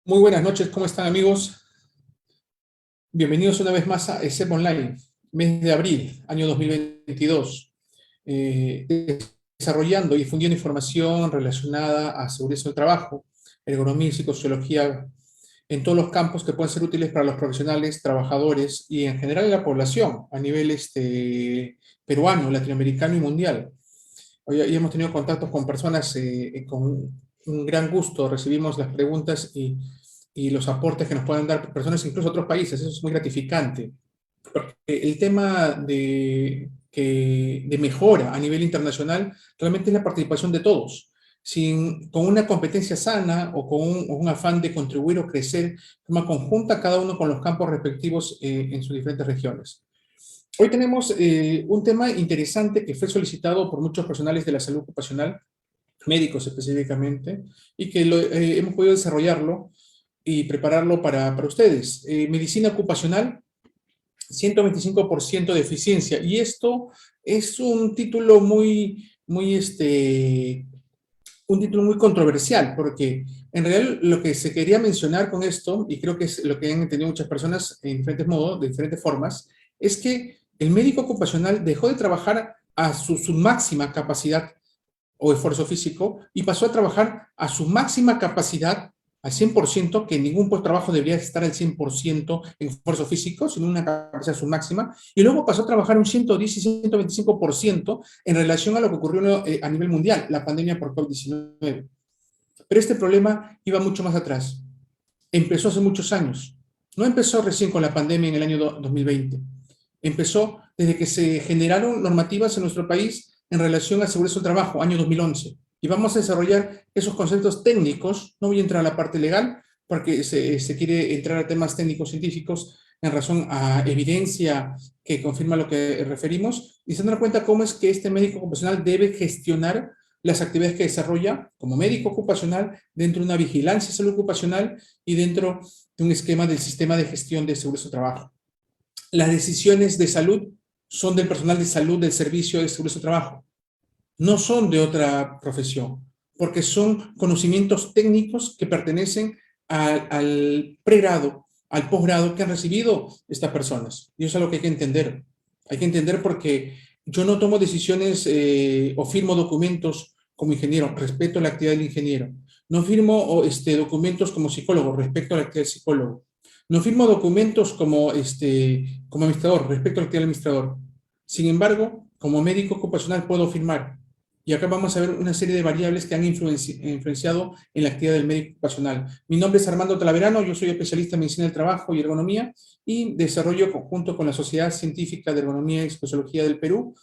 Muy buenas noches, ¿cómo están amigos? Bienvenidos una vez más a ESEP Online, mes de abril, año 2022, desarrollando y difundiendo información relacionada a seguridad del trabajo, ergonomía y psicosociología en todos los campos que pueden ser útiles para los profesionales, trabajadores y en general la población a nivel peruano, latinoamericano y mundial. Hoy hemos tenido contactos con personas con un gran gusto, recibimos las preguntas y los aportes que nos pueden dar personas incluso de otros países, eso es muy gratificante. Porque el tema de mejora a nivel internacional realmente es la participación de todos. Con una competencia sana o con un afán de contribuir o crecer de forma conjunta, cada uno con los campos respectivos en sus diferentes regiones. Hoy tenemos un tema interesante que fue solicitado por muchos profesionales de la salud ocupacional, médicos específicamente, y que hemos podido desarrollarlo y prepararlo para ustedes. Medicina ocupacional, 125% de eficiencia. Y esto es un título un título muy controversial, porque en realidad lo que se quería mencionar con esto, y creo que es lo que han entendido muchas personas en diferentes modos, de diferentes formas, es que el médico ocupacional dejó de trabajar a su máxima capacidad o esfuerzo físico y pasó a trabajar a su máxima capacidad al 100%, que ningún puesto de trabajo debería estar al 100% en esfuerzo físico, sino una capacidad su máxima, y luego pasó a trabajar un 110 y 125% en relación a lo que ocurrió a nivel mundial, la pandemia por COVID-19. Pero este problema iba mucho más atrás. Empezó hace muchos años. No empezó recién con la pandemia en el año 2020. Empezó desde que se generaron normativas en nuestro país en relación a seguridad del trabajo, año 2011. Y vamos a desarrollar esos conceptos técnicos. No voy a entrar a la parte legal, porque se quiere entrar a temas técnicos científicos en razón a evidencia que confirma lo que referimos, y se dan cuenta cómo es que este médico ocupacional debe gestionar las actividades que desarrolla como médico ocupacional dentro de una vigilancia de salud ocupacional y dentro de un esquema del sistema de gestión de seguridad del trabajo. Las decisiones de salud son del personal de salud del servicio de seguridad del trabajo, no son de otra profesión, porque son conocimientos técnicos que pertenecen al pregrado, al posgrado que han recibido estas personas. Y eso es lo que hay que entender. Hay que entender porque yo no tomo decisiones o firmo documentos como ingeniero, respeto la actividad del ingeniero. No firmo documentos como psicólogo, respecto a la actividad del psicólogo. No firmo documentos como administrador, respecto a la actividad del administrador. Sin embargo, como médico ocupacional puedo firmar. Y acá vamos a ver una serie de variables que han influenciado en la actividad del médico ocupacional. Mi nombre es Armando Talaverano, yo soy especialista en medicina del trabajo y ergonomía y desarrollo junto con la Sociedad Científica de Ergonomía y Psicosociología del Perú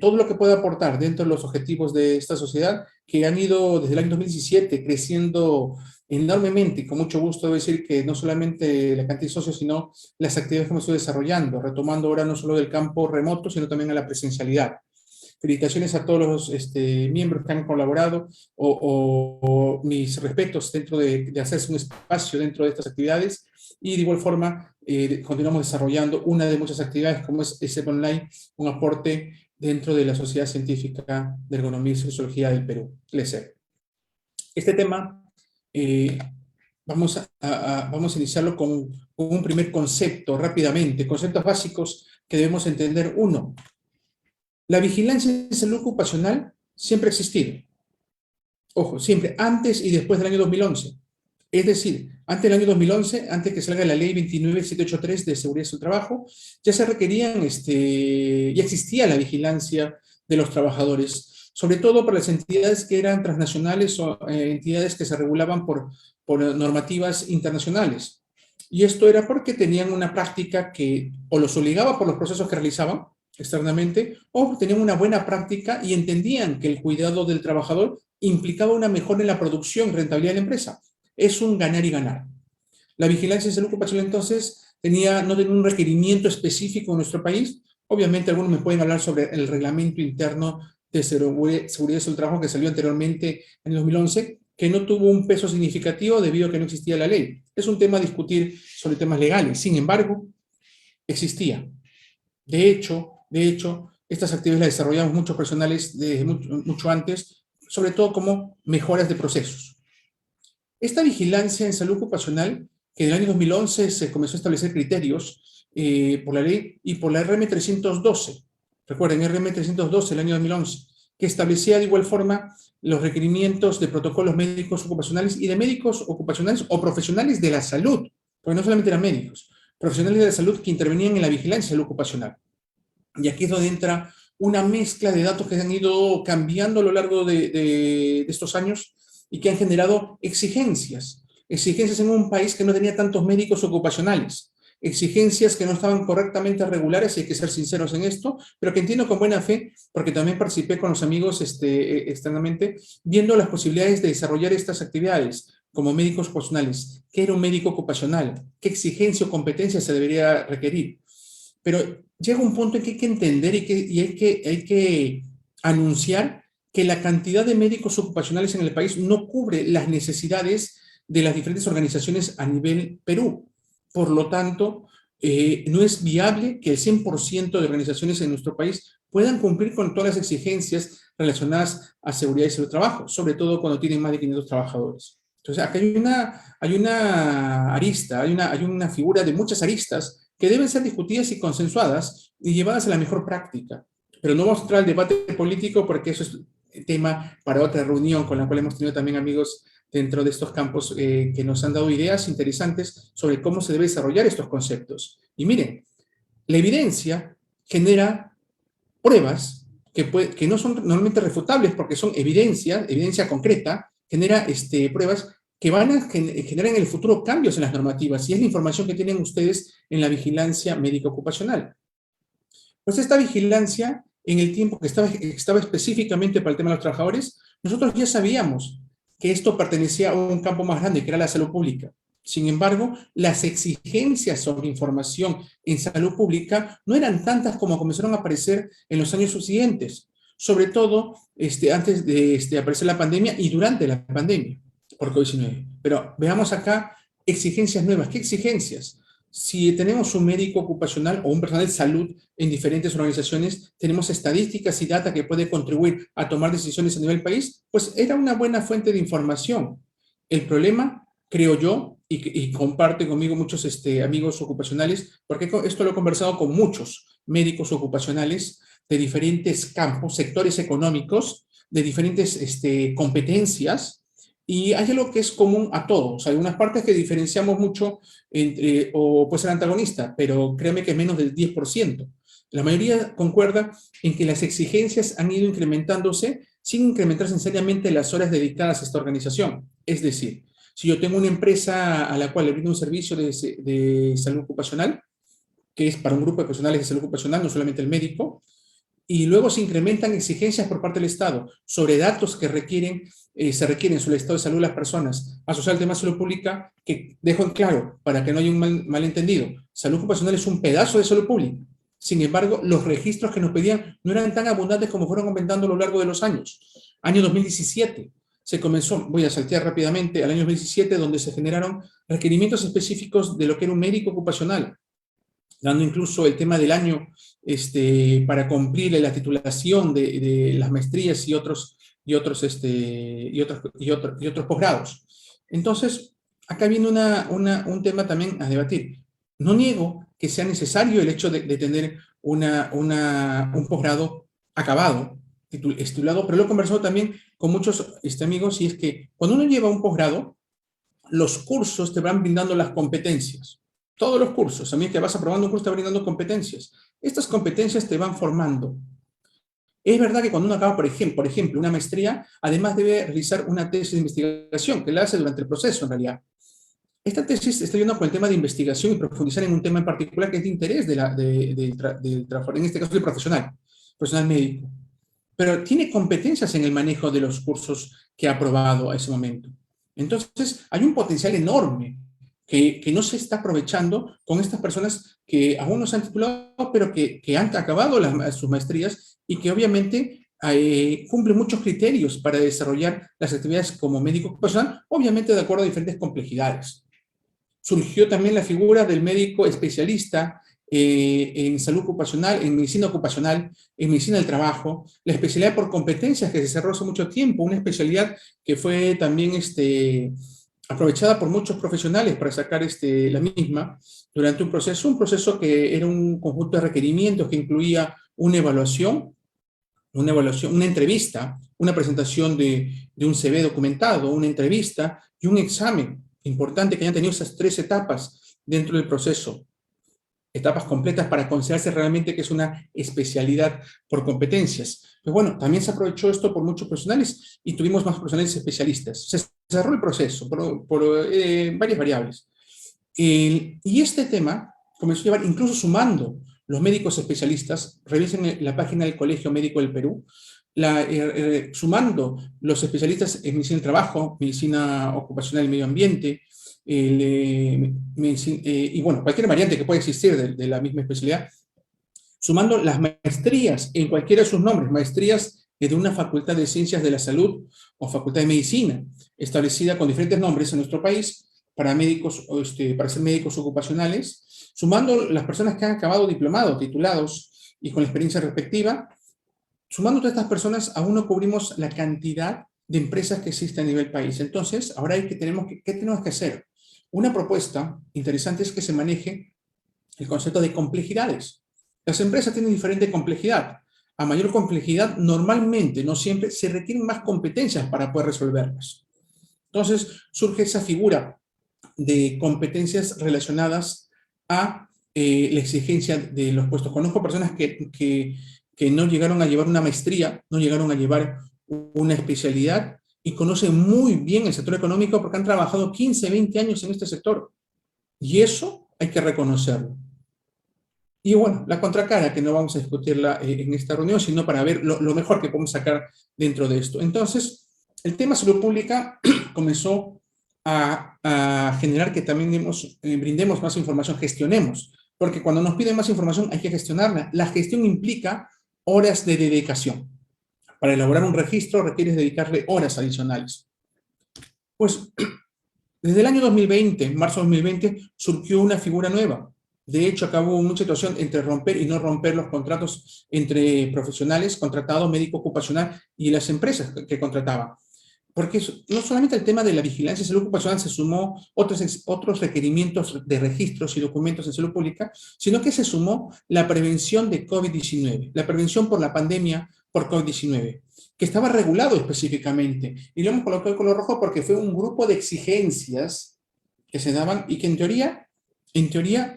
todo lo que pueda aportar dentro de los objetivos de esta sociedad que han ido desde el año 2017 creciendo enormemente, y con mucho gusto debo decir que no solamente la cantidad de socios, sino las actividades que hemos ido desarrollando, retomando ahora no solo del campo remoto, sino también a la presencialidad. Felicitaciones a todos los miembros que han colaborado o mis respetos dentro de hacerse un espacio dentro de estas actividades y de igual forma continuamos desarrollando una de muchas actividades como es ESEP Online, un aporte dentro de la Sociedad Científica de Ergonomía y Sociología del Perú, LESEP. Este tema eh, vamos a iniciarlo con un primer concepto rápidamente, conceptos básicos que debemos entender. Uno, la vigilancia en salud ocupacional siempre ha existido. Ojo, siempre, antes y después del año 2011. Es decir, antes del año 2011, antes que salga la ley 29783 de seguridad del trabajo, ya se requerían, ya existía la vigilancia de los trabajadores, sobre todo para las entidades que eran transnacionales o entidades que se regulaban por normativas internacionales. Y esto era porque tenían una práctica que o los obligaba por los procesos que realizaban externamente, o tenían una buena práctica y entendían que el cuidado del trabajador implicaba una mejora en la producción y rentabilidad de la empresa. Es un ganar y ganar. La vigilancia de salud ocupacional entonces no tenía un requerimiento específico en nuestro país. Obviamente algunos me pueden hablar sobre el reglamento interno de seguridad del trabajo que salió anteriormente en el 2011, que no tuvo un peso significativo debido a que no existía la ley. Es un tema a discutir sobre temas legales. Sin embargo, existía. De hecho, estas actividades las desarrollamos muchos personales desde mucho antes, sobre todo como mejoras de procesos. Esta vigilancia en salud ocupacional, que en el año 2011 se comenzó a establecer criterios por la ley y por la RM 312, recuerden, RM 312 el año 2011, que establecía de igual forma los requerimientos de protocolos médicos ocupacionales y de médicos ocupacionales o profesionales de la salud, porque no solamente eran médicos, profesionales de la salud que intervenían en la vigilancia de salud ocupacional. Y aquí es donde entra una mezcla de datos que han ido cambiando a lo largo de estos años y que han generado exigencias. Exigencias en un país que no tenía tantos médicos ocupacionales. Exigencias que no estaban correctamente regulares, y hay que ser sinceros en esto, pero que entiendo con buena fe, porque también participé con los amigos externamente, viendo las posibilidades de desarrollar estas actividades como médicos ocupacionales. ¿Qué era un médico ocupacional? ¿Qué exigencia o competencia se debería requerir? Pero llega un punto en que hay que entender y hay que anunciar que la cantidad de médicos ocupacionales en el país no cubre las necesidades de las diferentes organizaciones a nivel Perú. Por lo tanto, no es viable que el 100% de organizaciones en nuestro país puedan cumplir con todas las exigencias relacionadas a seguridad y salud de trabajo, sobre todo cuando tienen más de 500 trabajadores. Entonces, acá hay una arista, hay una figura de muchas aristas que deben ser discutidas y consensuadas y llevadas a la mejor práctica. Pero no vamos a entrar al debate político porque eso es tema para otra reunión con la cual hemos tenido también amigos dentro de estos campos que nos han dado ideas interesantes sobre cómo se debe desarrollar estos conceptos. Y miren, la evidencia genera pruebas que no son normalmente refutables porque son evidencia concreta, genera pruebas que van a generar en el futuro cambios en las normativas, y es la información que tienen ustedes en la vigilancia médica ocupacional. Pues esta vigilancia, en el tiempo que estaba específicamente para el tema de los trabajadores, nosotros ya sabíamos que esto pertenecía a un campo más grande, que era la salud pública. Sin embargo, las exigencias sobre información en salud pública no eran tantas como comenzaron a aparecer en los años subsiguientes, sobre todo antes de aparecer la pandemia y durante la pandemia por COVID-19. Pero veamos acá exigencias nuevas. ¿Qué exigencias? Si tenemos un médico ocupacional o un personal de salud en diferentes organizaciones, tenemos estadísticas y data que puede contribuir a tomar decisiones a nivel país, pues era una buena fuente de información. El problema, creo yo, y comparte conmigo muchos amigos ocupacionales, porque esto lo he conversado con muchos médicos ocupacionales de diferentes campos, sectores económicos, de diferentes competencias, y hay algo que es común a todos. Hay algunas partes que diferenciamos mucho o puede ser antagonista, pero créeme que menos del 10%. La mayoría concuerda en que las exigencias han ido incrementándose sin incrementarse seriamente las horas dedicadas a esta organización. Es decir, si yo tengo una empresa a la cual le brindo un servicio de salud ocupacional, que es para un grupo de profesionales de salud ocupacional, no solamente el médico, y luego se incrementan exigencias por parte del Estado sobre datos que se requieren sobre el estado de salud de las personas, asociado al tema de salud pública, que dejo en claro, para que no haya un malentendido, salud ocupacional es un pedazo de salud pública. Sin embargo, los registros que nos pedían no eran tan abundantes como fueron aumentando a lo largo de los años. Año 2017, se comenzó, voy a saltear rápidamente, al año 2017, donde se generaron requerimientos específicos de lo que era un médico ocupacional, dando incluso el tema del año para cumplir la titulación de las maestrías y otros posgrados. Entonces, acá viene un tema también a debatir. No niego que sea necesario el hecho de tener un posgrado acabado, titulado, pero lo he conversado también con muchos amigos, y es que cuando uno lleva un posgrado, los cursos te van brindando las competencias. Todos los cursos, a mí que vas aprobando un curso te va brindando competencias. Estas competencias te van formando. Es verdad que cuando uno acaba, por ejemplo, una maestría, además debe realizar una tesis de investigación, que la hace durante el proceso, en realidad. Esta tesis está yendo con el tema de investigación y profundizar en un tema en particular que es de interés del trabajador, en este caso del profesional médico. Pero tiene competencias en el manejo de los cursos que ha aprobado a ese momento. Entonces, hay un potencial enorme que no se está aprovechando con estas personas que aún no se han titulado, pero que han acabado sus maestrías y que obviamente cumplen muchos criterios para desarrollar las actividades como médico ocupacional, obviamente de acuerdo a diferentes complejidades. Surgió también la figura del médico especialista en salud ocupacional, en medicina del trabajo, la especialidad por competencias que se cerró hace mucho tiempo, una especialidad que fue también aprovechada por muchos profesionales para sacar la misma durante un proceso que era un conjunto de requerimientos que incluía una entrevista, una presentación de un CV documentado, una entrevista y un examen importante que hayan tenido esas 3 etapas dentro del proceso. Etapas completas para considerarse realmente que es una especialidad por competencias. Pero bueno, también se aprovechó esto por muchos profesionales y tuvimos más profesionales especialistas. Se cerró el proceso por varias variables. Y este tema comenzó a llevar, incluso sumando los médicos especialistas, revisen la página del Colegio Médico del Perú, sumando los especialistas en medicina del trabajo, medicina ocupacional y medio ambiente, y bueno, cualquier variante que pueda existir de la misma especialidad, sumando las maestrías en cualquiera de sus nombres, maestrías de una facultad de ciencias de la salud o facultad de medicina, establecida con diferentes nombres en nuestro país para médicos, para ser médicos ocupacionales, sumando las personas que han acabado diplomados, titulados y con la experiencia respectiva. Sumando todas estas personas, aún no cubrimos la cantidad de empresas que existen a nivel país. Entonces, ahora ¿qué tenemos que hacer? Una propuesta interesante es que se maneje el concepto de complejidades. Las empresas tienen diferente complejidad. A mayor complejidad, normalmente, no siempre, se requieren más competencias para poder resolverlas. Entonces, surge esa figura de competencias relacionadas a la exigencia de los puestos. Conozco personas que no llegaron a llevar una maestría, no llegaron a llevar una especialidad y conocen muy bien el sector económico porque han trabajado 15, 20 años en este sector. Y eso hay que reconocerlo. Y bueno, la contracara, que no vamos a discutirla en esta reunión, sino para ver lo mejor que podemos sacar dentro de esto. Entonces, el tema salud pública comenzó a generar que también brindemos más información, gestionemos, porque cuando nos piden más información hay que gestionarla. La gestión implica horas de dedicación. Para elaborar un registro requieres dedicarle horas adicionales. Pues desde el año 2020, marzo de 2020, surgió una figura nueva. De hecho, acabó una situación entre romper y no romper los contratos entre profesionales, contratado, médico ocupacional y las empresas que contrataba. Porque no solamente el tema de la vigilancia en salud ocupacional se sumó otros requerimientos de registros y documentos en salud pública, sino que se sumó la prevención de COVID-19, la prevención por la pandemia por COVID-19, que estaba regulado específicamente. Y lo hemos colocado en color rojo porque fue un grupo de exigencias que se daban y que en teoría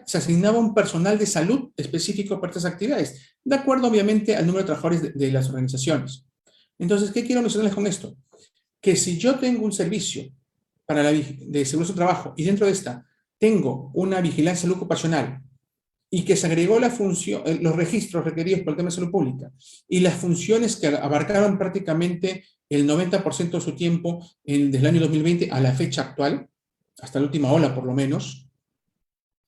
se asignaba un personal de salud específico para estas actividades, de acuerdo obviamente al número de trabajadores de las organizaciones. Entonces, ¿qué quiero mencionarles con esto? Que si yo tengo un servicio de seguridad de trabajo y dentro de esta tengo una vigilancia de salud ocupacional y que se agregó los registros requeridos por el tema de salud pública y las funciones que abarcaron prácticamente el 90% de su tiempo desde el año 2020 a la fecha actual, hasta la última ola por lo menos,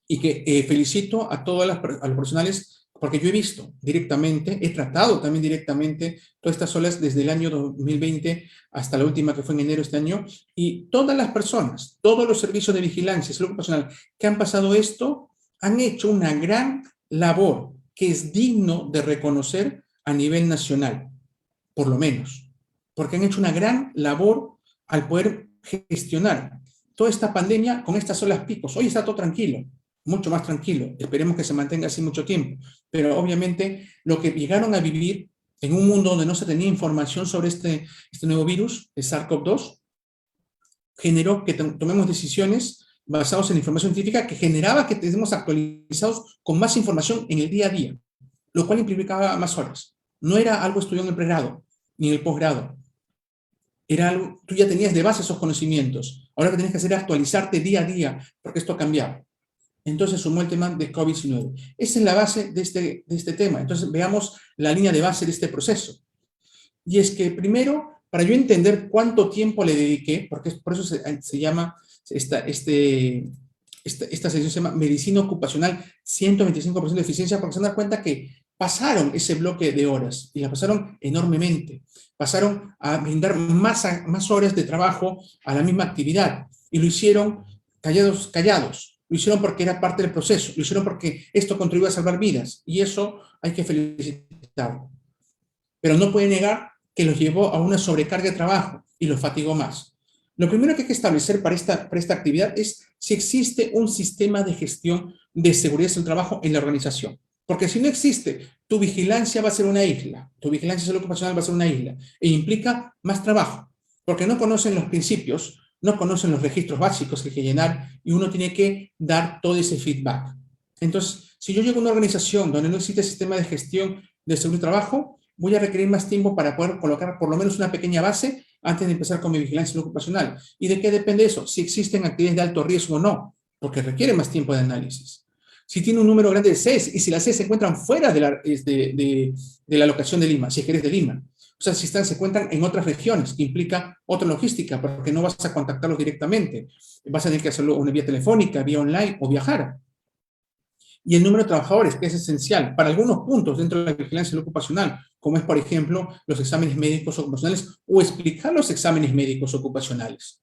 y que felicito a todos los profesionales porque yo he visto directamente, he tratado también directamente todas estas olas desde el año 2020 hasta la última que fue en enero de este año, y todas las personas, todos los servicios de vigilancia y salud ocupacional que han pasado esto, han hecho una gran labor que es digno de reconocer a nivel nacional, por lo menos, porque han hecho una gran labor al poder gestionar toda esta pandemia con estas olas picos. Hoy está todo tranquilo, mucho más tranquilo, esperemos que se mantenga así mucho tiempo, pero obviamente lo que llegaron a vivir en un mundo donde no se tenía información sobre este nuevo virus, el SARS-CoV-2, generó que tomemos decisiones basadas en información científica que generaba que estemos actualizados con más información en el día a día, lo cual implicaba más horas. No era algo estudiado en el pregrado ni en el posgrado. Era algo, tú ya tenías de base esos conocimientos. Ahora lo que tienes que hacer es actualizarte día a día, porque esto ha cambiado. Entonces sumó el tema de COVID-19. Esa es la base de este tema. Entonces veamos la línea de base de este proceso. Y es que primero, para yo entender cuánto tiempo le dediqué, porque por eso se llama, esta sesión se llama Medicina Ocupacional 125% de eficiencia, porque se dan cuenta que pasaron ese bloque de horas, y la pasaron enormemente. Pasaron a brindar más horas de trabajo a la misma actividad, y lo hicieron callados. Lo hicieron porque era parte del proceso, lo hicieron porque esto contribuye a salvar vidas, y eso hay que felicitarlo. Pero no puede negar que los llevó a una sobrecarga de trabajo y los fatigó más. Lo primero que hay que establecer para esta actividad es si existe un sistema de gestión de seguridad del trabajo en la organización. Porque si no existe, tu vigilancia va a ser una isla, tu vigilancia de salud ocupacional va a ser una isla, e implica más trabajo, porque no conocen los principios, no conocen los registros básicos que hay que llenar, y uno tiene que dar todo ese feedback. Entonces, si yo llego a una organización donde no existe sistema de gestión de seguridad del trabajo, voy a requerir más tiempo para poder colocar por lo menos una pequeña base antes de empezar con mi vigilancia ocupacional. ¿Y de qué depende eso? Si existen actividades de alto riesgo o no, porque requiere más tiempo de análisis. Si tiene un número grande de CES y si las CES se encuentran fuera de la locación de Lima, si es que eres de Lima. O sea, si se encuentran en otras regiones, que implica otra logística, porque no vas a contactarlos directamente. Vas a tener que hacerlo una vía telefónica, vía online o viajar. Y el número de trabajadores, que es esencial para algunos puntos dentro de la vigilancia ocupacional, como es, por ejemplo, los exámenes médicos ocupacionales o explicar los exámenes médicos ocupacionales.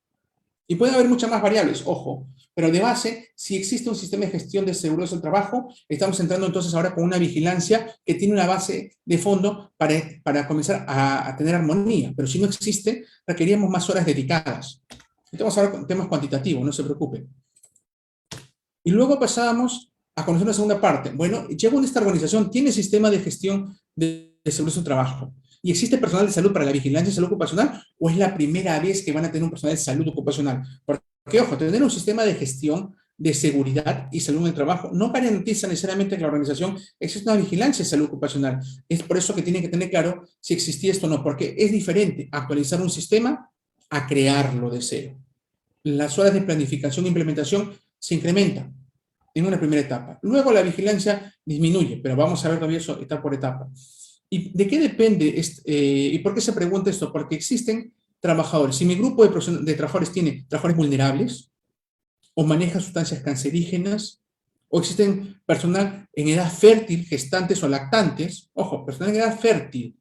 Y puede haber muchas más variables, ojo, pero de base, si existe un sistema de gestión de seguridad del trabajo, estamos entrando entonces ahora con una vigilancia que tiene una base de fondo para comenzar a tener armonía, pero si no existe, requeríamos más horas dedicadas. Estamos ahora con temas cuantitativos, no se preocupen. Y luego pasábamos a conocer la segunda parte. Bueno, llego a esta organización, ¿tiene sistema de gestión de seguridad del trabajo? ¿Y existe personal de salud para la vigilancia de salud ocupacional? ¿O es la primera vez que van a tener un personal de salud ocupacional? Porque, ojo, tener un sistema de gestión de seguridad y salud en el trabajo no garantiza necesariamente que la organización exista una vigilancia de salud ocupacional. Es por eso que tienen que tener claro si existía esto o no, porque es diferente actualizar un sistema a crearlo de cero. Las horas de planificación e implementación se incrementan en una primera etapa. Luego la vigilancia disminuye, pero vamos a ver todavía eso etapa por etapa. ¿Y de qué depende? ¿Y por qué se pregunta esto? Porque existen trabajadores. Si mi grupo de trabajadores tiene trabajadores vulnerables, o maneja sustancias cancerígenas, o existen personal en edad fértil, gestantes o lactantes, ojo, personal en edad fértil,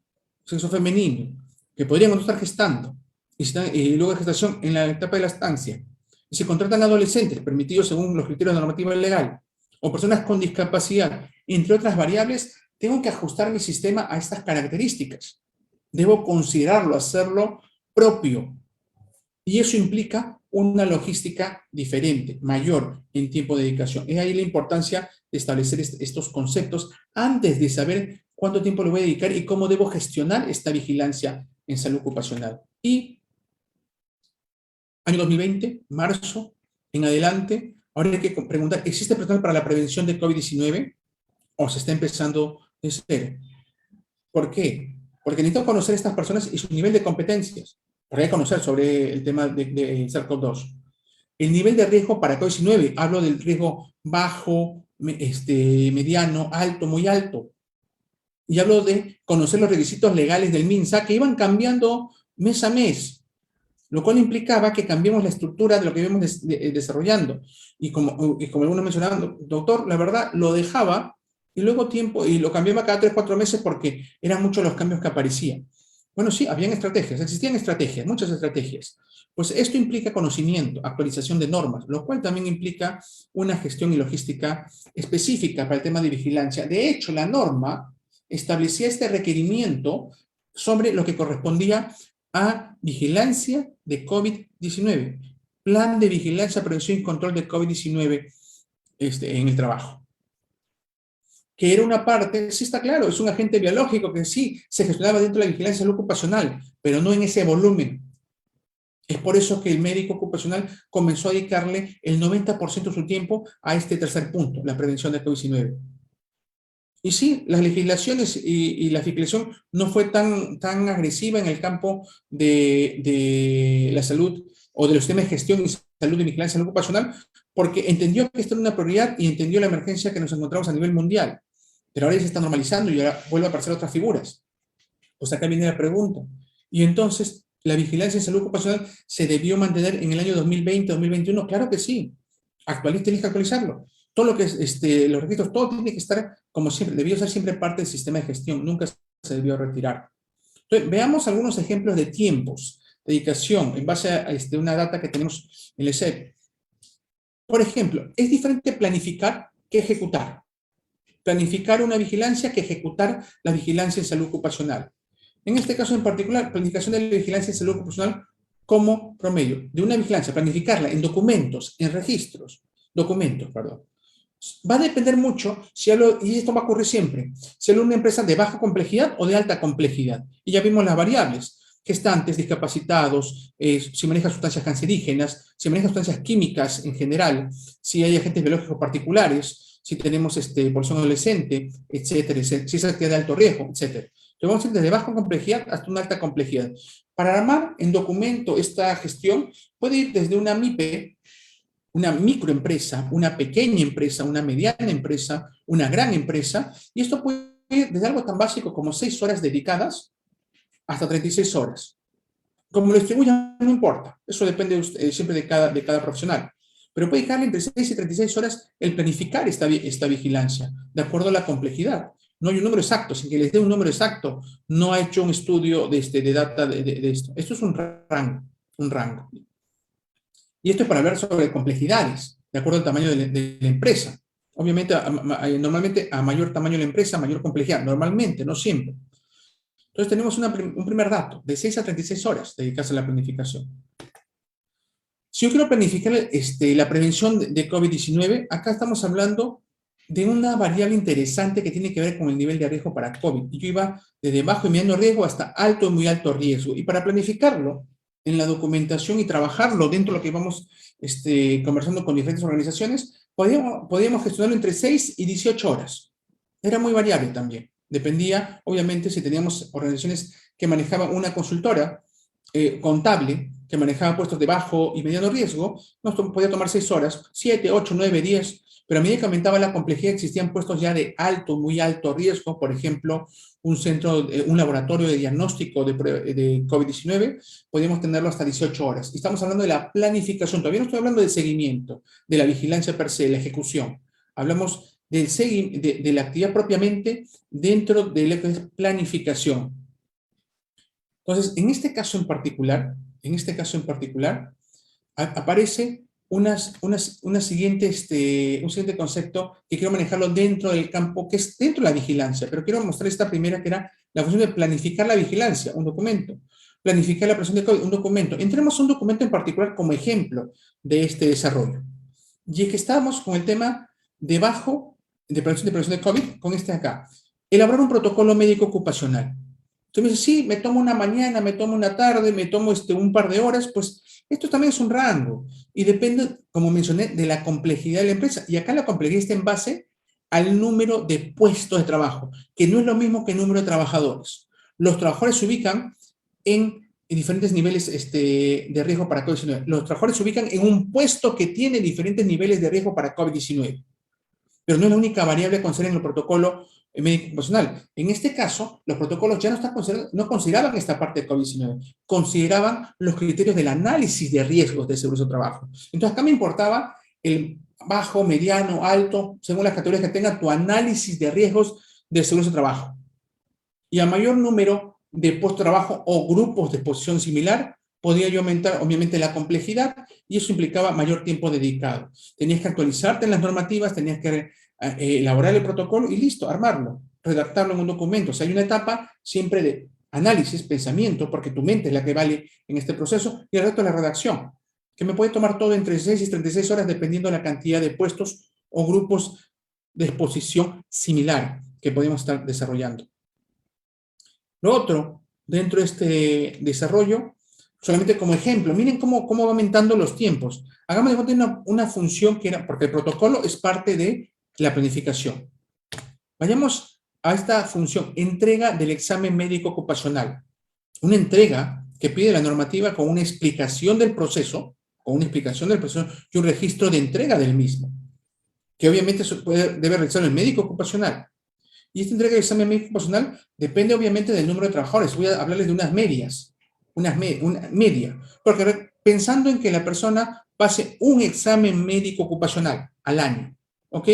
sexo femenino, que podrían no estar gestando, y luego de gestación en la etapa de lactancia. Y se contratan adolescentes, permitidos según los criterios de la normativa legal, o personas con discapacidad, entre otras variables, tengo que ajustar mi sistema a estas características. Debo considerarlo, hacerlo propio. Y eso implica una logística diferente, mayor en tiempo de dedicación. Es ahí la importancia de establecer estos conceptos antes de saber cuánto tiempo le voy a dedicar y cómo debo gestionar esta vigilancia en salud ocupacional. Y año 2020, marzo, en adelante, ahora hay que preguntar, ¿existe personal para la prevención de COVID-19 o se está empezando de cero? ¿Por qué? Porque necesito conocer a estas personas y su nivel de competencias. Para conocer sobre el tema de SARS-CoV-2. El nivel de riesgo para COVID-19, hablo del riesgo bajo, mediano, alto, muy alto. Y hablo de conocer los requisitos legales del MINSA que iban cambiando mes a mes, lo cual implicaba que cambiemos la estructura de lo que íbamos desarrollando. Y como algunos mencionaban, doctor, la verdad, lo dejaba y luego tiempo, y lo cambiaba cada 3 o 4 meses porque eran muchos los cambios que aparecían. Bueno, sí, habían estrategias, existían estrategias, muchas estrategias. Pues esto implica conocimiento, actualización de normas, lo cual también implica una gestión y logística específica para el tema de vigilancia. De hecho, la norma establecía este requerimiento sobre lo que correspondía a vigilancia de COVID-19, plan de vigilancia, prevención y control de COVID-19 en el trabajo. Que era una parte, sí está claro, es un agente biológico que sí se gestionaba dentro de la vigilancia de salud ocupacional, pero no en ese volumen. Es por eso que el médico ocupacional comenzó a dedicarle el 90% de su tiempo a este tercer punto, la prevención de COVID-19. Y sí, las legislaciones y la fiscalización no fue tan agresiva en el campo de la salud o de los temas de gestión y salud y vigilancia salud ocupacional, porque entendió que esto era una prioridad y entendió la emergencia que nos encontramos a nivel mundial. Pero ahora ya se está normalizando y ahora vuelve a aparecer otras figuras. Pues acá viene la pregunta. Y entonces, ¿la vigilancia en salud ocupacional se debió mantener en el año 2020-2021? Claro que sí. Tienes que actualizarlo. Todo lo que es, los registros, todo tiene que estar como siempre, debió ser siempre parte del sistema de gestión, nunca se debió retirar. Entonces, veamos algunos ejemplos de tiempos, dedicación, en base a una data que tenemos en el ESEP. Por ejemplo, es diferente planificar que ejecutar. Planificar una vigilancia que ejecutar la vigilancia en salud ocupacional. En este caso en particular, planificación de la vigilancia en salud ocupacional como promedio de una vigilancia, planificarla en documentos, en registros, documentos, perdón, va a depender mucho, y esto va a ocurrir siempre, si es una empresa de baja complejidad o de alta complejidad. Y ya vimos las variables, gestantes, discapacitados, si maneja sustancias cancerígenas, si maneja sustancias químicas en general, si hay agentes biológicos particulares, si tenemos población adolescente, etcétera, etcétera, si es actividad de alto riesgo, etcétera. Entonces vamos a ir desde baja complejidad hasta una alta complejidad. Para armar en documento esta gestión, puede ir desde una MIPE, una microempresa, una pequeña empresa, una mediana empresa, una gran empresa, y esto puede ir desde algo tan básico como 6 horas dedicadas hasta 36 horas. Como lo distribuyan, no importa, eso depende siempre de cada profesional, pero puede dejarle entre 6 y 36 horas el planificar esta vigilancia, de acuerdo a la complejidad. No hay un número exacto, sin que les dé un número exacto, no ha hecho un estudio de data de esto. Esto es un rango, un rango. Y esto es para hablar sobre complejidades, de acuerdo al tamaño de la empresa. Obviamente, normalmente a mayor tamaño de la empresa, mayor complejidad. Normalmente, no siempre. Entonces tenemos un primer dato, de 6 a 36 horas dedicarse a la planificación. Si yo quiero planificar la prevención de COVID-19, acá estamos hablando de una variable interesante que tiene que ver con el nivel de riesgo para COVID. Yo iba desde bajo y mediano riesgo hasta alto y muy alto riesgo. Y para planificarlo en la documentación y trabajarlo dentro de lo que vamos conversando con diferentes organizaciones, podíamos gestionarlo entre 6 y 18 horas. Era muy variable también. Dependía, obviamente, si teníamos organizaciones que manejaban una consultora contable, que manejaba puestos de bajo y mediano riesgo, nos podía tomar 6 horas, 7, 8, 9, 10, pero a medida que aumentaba la complejidad existían puestos ya de alto, muy alto riesgo, por ejemplo, un laboratorio de diagnóstico de COVID-19, podíamos tenerlo hasta 18 horas. Y estamos hablando de la planificación, todavía no estoy hablando del seguimiento, de la vigilancia per se, la ejecución. Hablamos de la actividad propiamente dentro de la planificación. Entonces, en este caso en particular, aparece un siguiente concepto que quiero manejarlo dentro del campo, que es dentro de la vigilancia, pero quiero mostrar esta primera, que era la función de planificar la vigilancia, un documento. Planificar la presión de COVID, un documento. Entremos a un documento en particular como ejemplo de este desarrollo. Y es que estábamos con el tema de prevención de COVID, con este acá. Elaborar un protocolo médico ocupacional. Entonces me dice, sí, me tomo una mañana, me tomo una tarde, me tomo un par de horas, pues esto también es un rango. Y depende, como mencioné, de la complejidad de la empresa. Y acá la complejidad está en base al número de puestos de trabajo, que no es lo mismo que el número de trabajadores. Los trabajadores se ubican en diferentes niveles de riesgo para COVID-19. Los trabajadores se ubican en un puesto que tiene diferentes niveles de riesgo para COVID-19. Pero no es la única variable a considerar en el protocolo médico ocupacional. En este caso, los protocolos ya no consideraban esta parte de COVID-19, consideraban los criterios del análisis de riesgos de seguridad de trabajo. Entonces, acá me importaba el bajo, mediano, alto, según las categorías que tenga tu análisis de riesgos de seguridad de trabajo. Y a mayor número de puestos de trabajo o grupos de exposición similar, podía yo aumentar, obviamente, la complejidad, y eso implicaba mayor tiempo dedicado. Tenías que actualizarte en las normativas, tenías que elaborar el protocolo y listo, armarlo, redactarlo en un documento. O sea, hay una etapa siempre de análisis, pensamiento, porque tu mente es la que vale en este proceso, y el resto es la redacción, que me puede tomar todo entre 6 y 36 horas dependiendo de la cantidad de puestos o grupos de exposición similar que podemos estar desarrollando. Lo otro, dentro de este desarrollo, solamente como ejemplo, miren cómo va aumentando los tiempos. Hagamos de cuenta una función que era, porque el protocolo es parte de la planificación. Vayamos a esta función, entrega del examen médico ocupacional. Una entrega que pide la normativa con una explicación del proceso, y un registro de entrega del mismo, que obviamente debe realizar el médico ocupacional. Y esta entrega del examen médico ocupacional depende obviamente del número de trabajadores. Voy a hablarles de unas medias, una media, porque pensando en que la persona pase un examen médico ocupacional al año, ¿ok?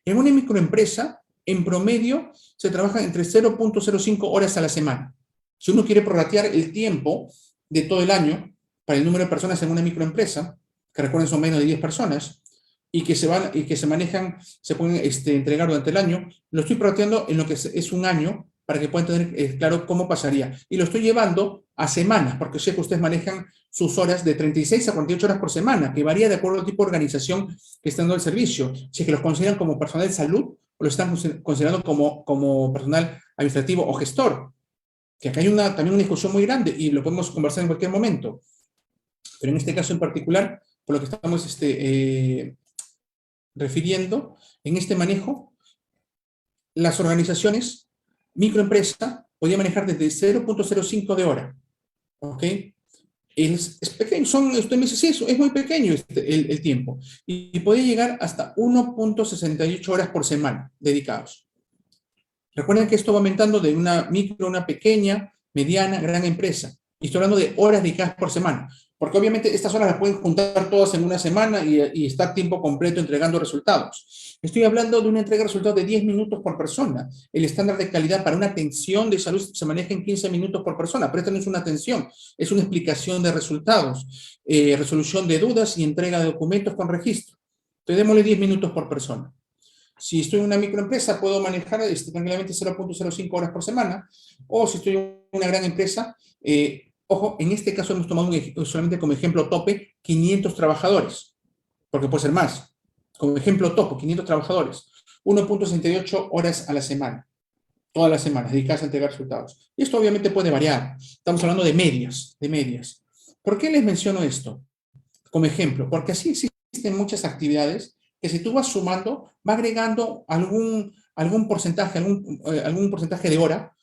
En una microempresa, en promedio, se trabaja entre 0.05 horas a la semana. Si uno quiere prorratear el tiempo de todo el año para el número de personas en una microempresa, que recuerden son menos de 10 personas, y que se pueden entregar durante el año, lo estoy prorrateando en lo que es un año para que puedan tener claro cómo pasaría. Y lo estoy llevando a semanas, porque sé que ustedes manejan sus horas de 36 a 48 horas por semana, que varía de acuerdo al tipo de organización que están dando el servicio. Si es que los consideran como personal de salud o lo están considerando como personal administrativo o gestor, que acá hay también una discusión muy grande y lo podemos conversar en cualquier momento. Pero en este caso en particular, por lo que estamos refiriendo, en este manejo, las organizaciones, microempresa, podía manejar desde 0.05 de hora, ¿ok? Es pequeño, usted me dice, sí, es muy pequeño el tiempo, y podía llegar hasta 1.68 horas por semana dedicados. Recuerden que esto va aumentando de una micro, una pequeña, mediana, gran empresa. Y estoy hablando de horas dedicadas por semana. Porque obviamente estas horas las pueden juntar todas en una semana y estar tiempo completo entregando resultados. Estoy hablando de una entrega de resultados de 10 minutos por persona. El estándar de calidad para una atención de salud se maneja en 15 minutos por persona, pero esto no es una atención, es una explicación de resultados, resolución de dudas y entrega de documentos con registro. Entonces démosle 10 minutos por persona. Si estoy en una microempresa, puedo manejar tranquilamente 0.05 horas por semana, o si estoy en una gran empresa, ojo, en este caso hemos tomado solamente como ejemplo tope 500 trabajadores, porque puede ser más. Como ejemplo tope, 500 trabajadores, 1.68 horas a la semana, todas las semanas, dedicadas a entregar resultados. Y esto obviamente puede variar. Estamos hablando de medias, de medias. ¿Por qué les menciono esto? Como ejemplo, porque así existen muchas actividades que si tú vas sumando, va agregando algún porcentaje, algún porcentaje de hora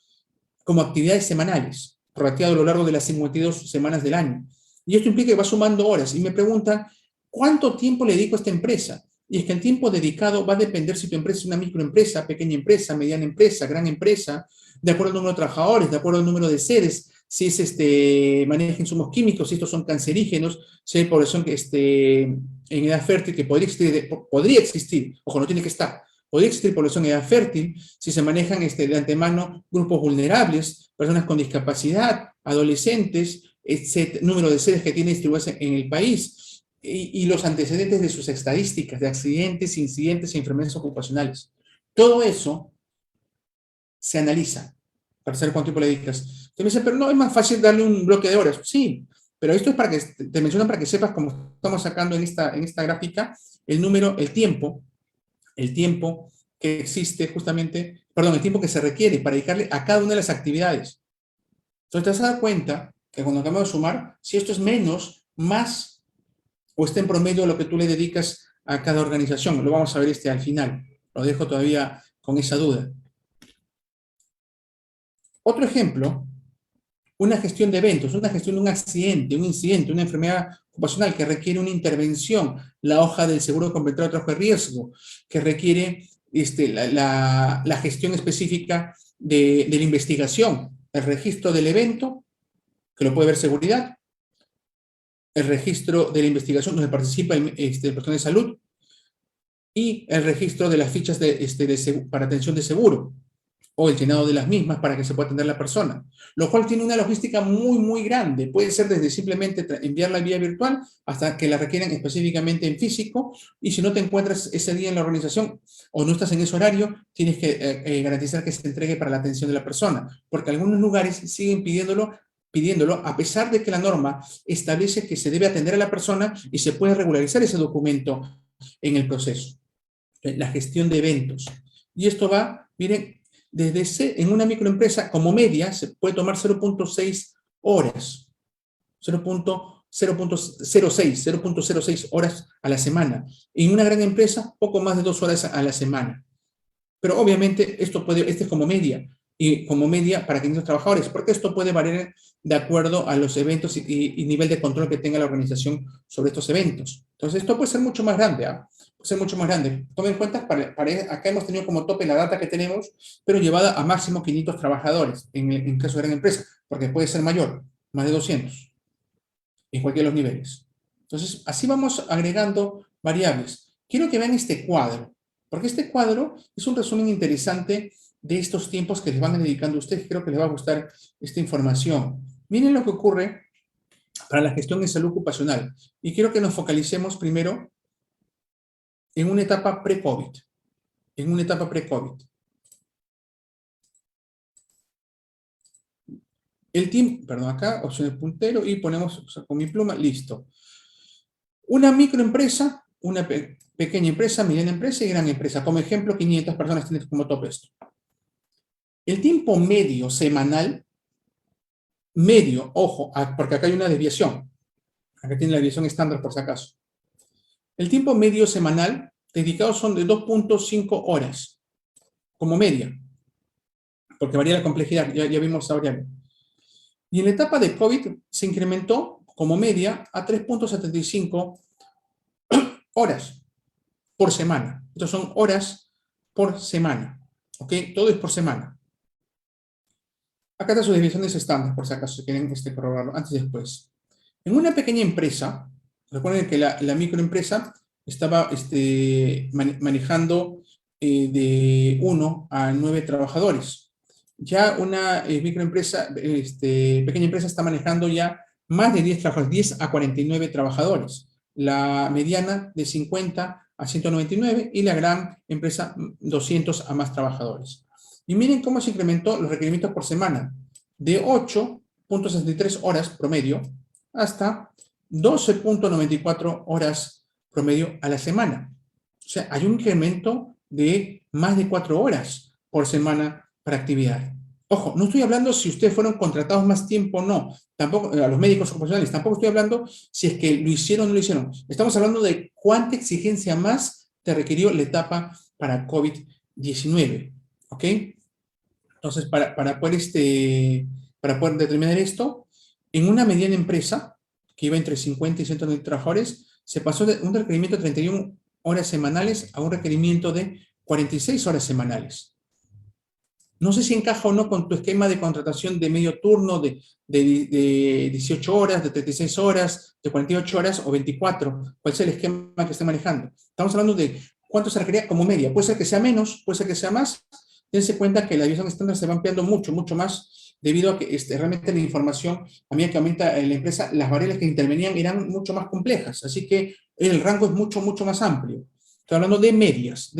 como actividades semanales, prorrateado a lo largo de las 52 semanas del año. Y esto implica que va sumando horas. Y me preguntan, ¿cuánto tiempo le dedico a esta empresa? Y es que el tiempo dedicado va a depender si tu empresa es una microempresa, pequeña empresa, mediana empresa, gran empresa, de acuerdo al número de trabajadores, de acuerdo al número de sedes, si es maneja insumos químicos, si estos son cancerígenos, si hay población en edad fértil que podría existir, ojo, no tiene que estar, podría existir población en edad fértil, si se manejan de antemano grupos vulnerables, personas con discapacidad, adolescentes, número de sedes que tiene distribuidas en el país, y los antecedentes de sus estadísticas de accidentes, incidentes e enfermedades ocupacionales. Todo eso se analiza para saber cuánto tiempo le dedicas. Entonces me dice, pero no es más fácil darle un bloque de horas. Sí, pero esto es para que te mencionan para que sepas, como estamos sacando en esta gráfica, el número, el tiempo que existe justamente, perdón, el tiempo que se requiere para dedicarle a cada una de las actividades. Entonces te vas a dar cuenta que cuando acabamos de sumar, si esto es menos, más, o está en promedio lo que tú le dedicas a cada organización. Lo vamos a ver al final. Lo dejo todavía con esa duda. Otro ejemplo, una gestión de eventos, una gestión de un accidente, un incidente, una enfermedad ocupacional que requiere una intervención, la hoja del seguro complementario de trabajo de riesgo, que requiere la gestión específica de la investigación, el registro del evento, que lo puede ver seguridad, el registro de la investigación donde participa el personal de salud y el registro de las fichas para atención de seguro o el llenado de las mismas para que se pueda atender la persona, lo cual tiene una logística muy, muy grande. Puede ser desde simplemente enviarla vía virtual hasta que la requieran específicamente en físico, y si no te encuentras ese día en la organización o no estás en ese horario, tienes que garantizar que se entregue para la atención de la persona, porque algunos lugares siguen pidiéndolo a pesar de que la norma establece que se debe atender a la persona y se puede regularizar ese documento en el proceso. La gestión de eventos. Y esto va, miren, en una microempresa como media se puede tomar 0.6 horas, 0.06 horas a la semana. En una gran empresa, poco más de 2 horas a la semana. Pero obviamente este es como media, y como media para 500 trabajadores, porque esto puede variar de acuerdo a los eventos y nivel de control que tenga la organización sobre estos eventos. Entonces esto puede ser mucho más grande, ¿ah? Puede ser mucho más grande. Tomen en cuenta, acá hemos tenido como tope la data que tenemos, pero llevada a máximo 500 trabajadores en caso de gran empresa, porque puede ser mayor, más de 200, en cualquiera de los niveles. Entonces, así vamos agregando variables. Quiero que vean este cuadro, porque este cuadro es un resumen interesante de estos tiempos que les van dedicando a ustedes. Creo que les va a gustar esta información. Miren lo que ocurre para la gestión en salud ocupacional. Y quiero que nos focalicemos primero en una etapa pre-COVID. En una etapa pre-COVID. El tiempo, perdón, acá, opción de puntero, y ponemos, o sea, con mi pluma, listo. Una microempresa, una pequeña empresa, mediana empresa y gran empresa. Como ejemplo, 500 personas tienes como tope esto. El tiempo medio semanal, medio, ojo, porque acá hay una desviación. Acá tiene la desviación estándar por si acaso. El tiempo medio semanal dedicado son de 2.5 horas, como media, porque varía la complejidad, ya vimos esa variable. Y en la etapa de COVID se incrementó como media a 3.75 horas por semana. Estas son horas por semana, ¿ok? Todo es por semana. Acá están sus divisiones estándar, por si acaso si quieren corroborarlo antes y después. En una pequeña empresa, recuerden que la microempresa estaba manejando de 1 a 9 trabajadores. Ya una microempresa, pequeña empresa está manejando ya más de 10 trabajadores, 10 a 49 trabajadores. La mediana de 50 a 199 y la gran empresa 200 a más trabajadores. Y miren cómo se incrementó los requerimientos por semana, de 8.63 horas promedio hasta 12.94 horas promedio a la semana. O sea, hay un incremento de más de 4 horas por semana para actividad. Ojo, no estoy hablando si ustedes fueron contratados más tiempo o no, tampoco a los médicos ocupacionales, tampoco estoy hablando si es que lo hicieron o no lo hicieron. Estamos hablando de cuánta exigencia más te requirió la etapa para COVID-19. ¿Ok? Entonces, para poder determinar esto, en una mediana empresa, que iba entre 50 y 190 trabajadores, se pasó de un requerimiento de 31 horas semanales a un requerimiento de 46 horas semanales. No sé si encaja o no con tu esquema de contratación de medio turno de 18 horas, de 36 horas, de 48 horas o 24. ¿Cuál es el esquema que esté manejando? Estamos hablando de cuánto se requería como media. Puede ser que sea menos, puede ser que sea más. Dense cuenta que la división estándar se va ampliando mucho, mucho más, debido a que realmente la información, a medida que aumenta la empresa, las variables que intervenían eran mucho más complejas. Así que el rango es mucho, mucho más amplio. Estoy hablando de medias,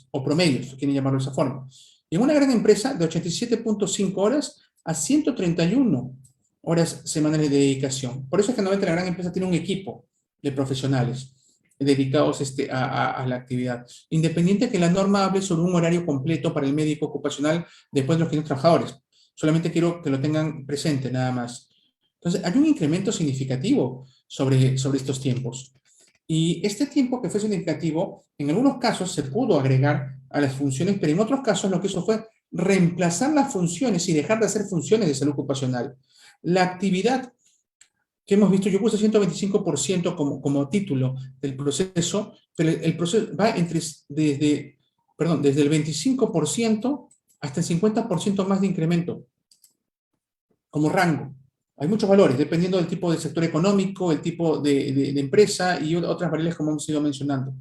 o promedios, si quieren llamarlo de esa forma. Y en una gran empresa, de 87.5 horas a 131 horas semanales de dedicación. Por eso es que normalmente la gran empresa tiene un equipo de profesionales dedicados a la actividad. Independiente que la norma hable sobre un horario completo para el médico ocupacional después de los 500 trabajadores. Solamente quiero que lo tengan presente, nada más. Entonces, hay un incremento significativo sobre estos tiempos. Y este tiempo que fue significativo, en algunos casos se pudo agregar a las funciones, pero en otros casos lo que hizo fue reemplazar las funciones y dejar de hacer funciones de salud ocupacional. La actividad que hemos visto, yo puse 125% como título del proceso, pero el proceso va desde el 25% hasta el 50% más de incremento, como rango. Hay muchos valores, dependiendo del tipo de sector económico, el tipo de empresa y otras variables como hemos ido mencionando.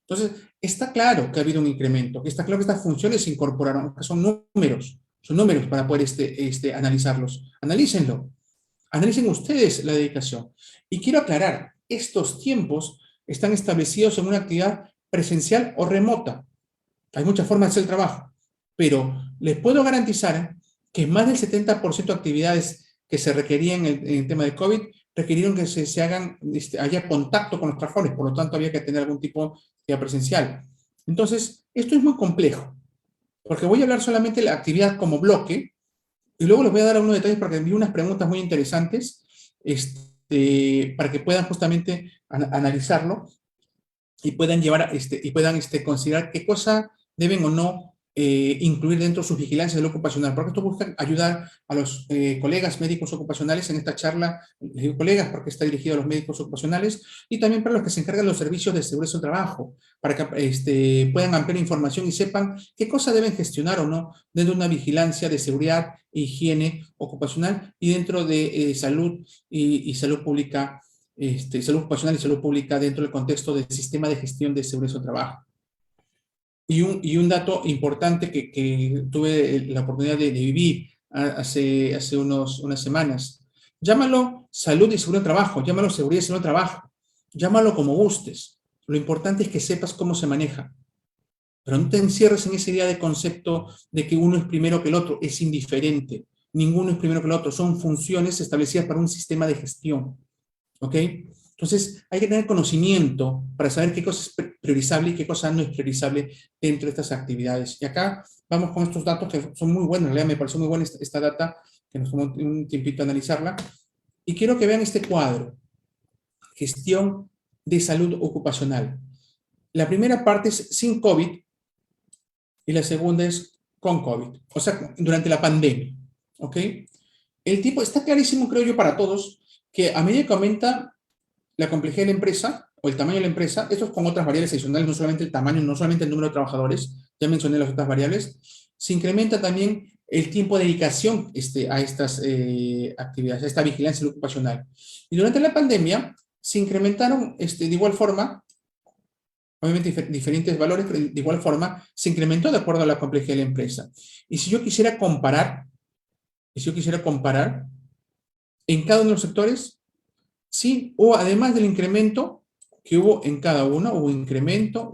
Entonces, está claro que ha habido un incremento, que está claro que estas funciones se incorporaron, que son números para poder analizarlos. Analícenlo. Analicen ustedes la dedicación. Y quiero aclarar, estos tiempos están establecidos en una actividad presencial o remota. Hay muchas formas de hacer el trabajo, pero les puedo garantizar que más del 70% de actividades que se requerían en el tema de COVID requirieron que se hagan, haya contacto con los trabajadores, por lo tanto había que tener algún tipo de actividad presencial. Entonces, esto es muy complejo, porque voy a hablar solamente de la actividad como bloque, y luego les voy a dar algunos detalles porque envié unas preguntas muy interesantes para que puedan justamente analizarlo y puedan considerar qué cosa deben o no incluir dentro de sus vigilancias de lo ocupacional, porque esto busca ayudar a los colegas médicos ocupacionales en esta charla, les digo colegas porque está dirigido a los médicos ocupacionales, y también para los que se encargan de los servicios de seguridad del trabajo, para que puedan ampliar información y sepan qué cosa deben gestionar o no dentro de una vigilancia de seguridad e higiene ocupacional y dentro de salud y salud pública, salud ocupacional y salud pública dentro del contexto del sistema de gestión de seguridad del trabajo. Y un dato importante que tuve la oportunidad de vivir hace unas semanas. Llámalo salud y seguridad del trabajo, llámalo seguridad y salud del trabajo, llámalo como gustes. Lo importante es que sepas cómo se maneja. Pero no te encierres en esa idea de concepto de que uno es primero que el otro, es indiferente. ninguno es primero que el otro, son funciones establecidas para un sistema de gestión, ¿ok? Entonces, hay que tener conocimiento para saber qué cosa es priorizable y qué cosa no es priorizable dentro de estas actividades. Y acá vamos con estos datos que son muy buenos, en realidad me pareció muy buena esta data, que nos tomó un tiempito analizarla, y quiero que vean este cuadro, gestión de salud ocupacional. La primera parte es sin COVID y la segunda es con COVID, o sea, durante la pandemia, ¿ok? El tipo, está clarísimo, creo yo, para todos, que a medida que aumenta la complejidad de la empresa o el tamaño de la empresa, esto es con otras variables adicionales, no solamente el tamaño, no solamente el número de trabajadores, ya mencioné las otras variables, se incrementa también el tiempo de dedicación a estas actividades, a esta vigilancia ocupacional. Y durante la pandemia se incrementaron de igual forma, obviamente diferentes valores, pero de igual forma se incrementó de acuerdo a la complejidad de la empresa. Y si yo quisiera comparar, en cada uno de los sectores, sí, o además del incremento que hubo en cada uno, hubo un incremento,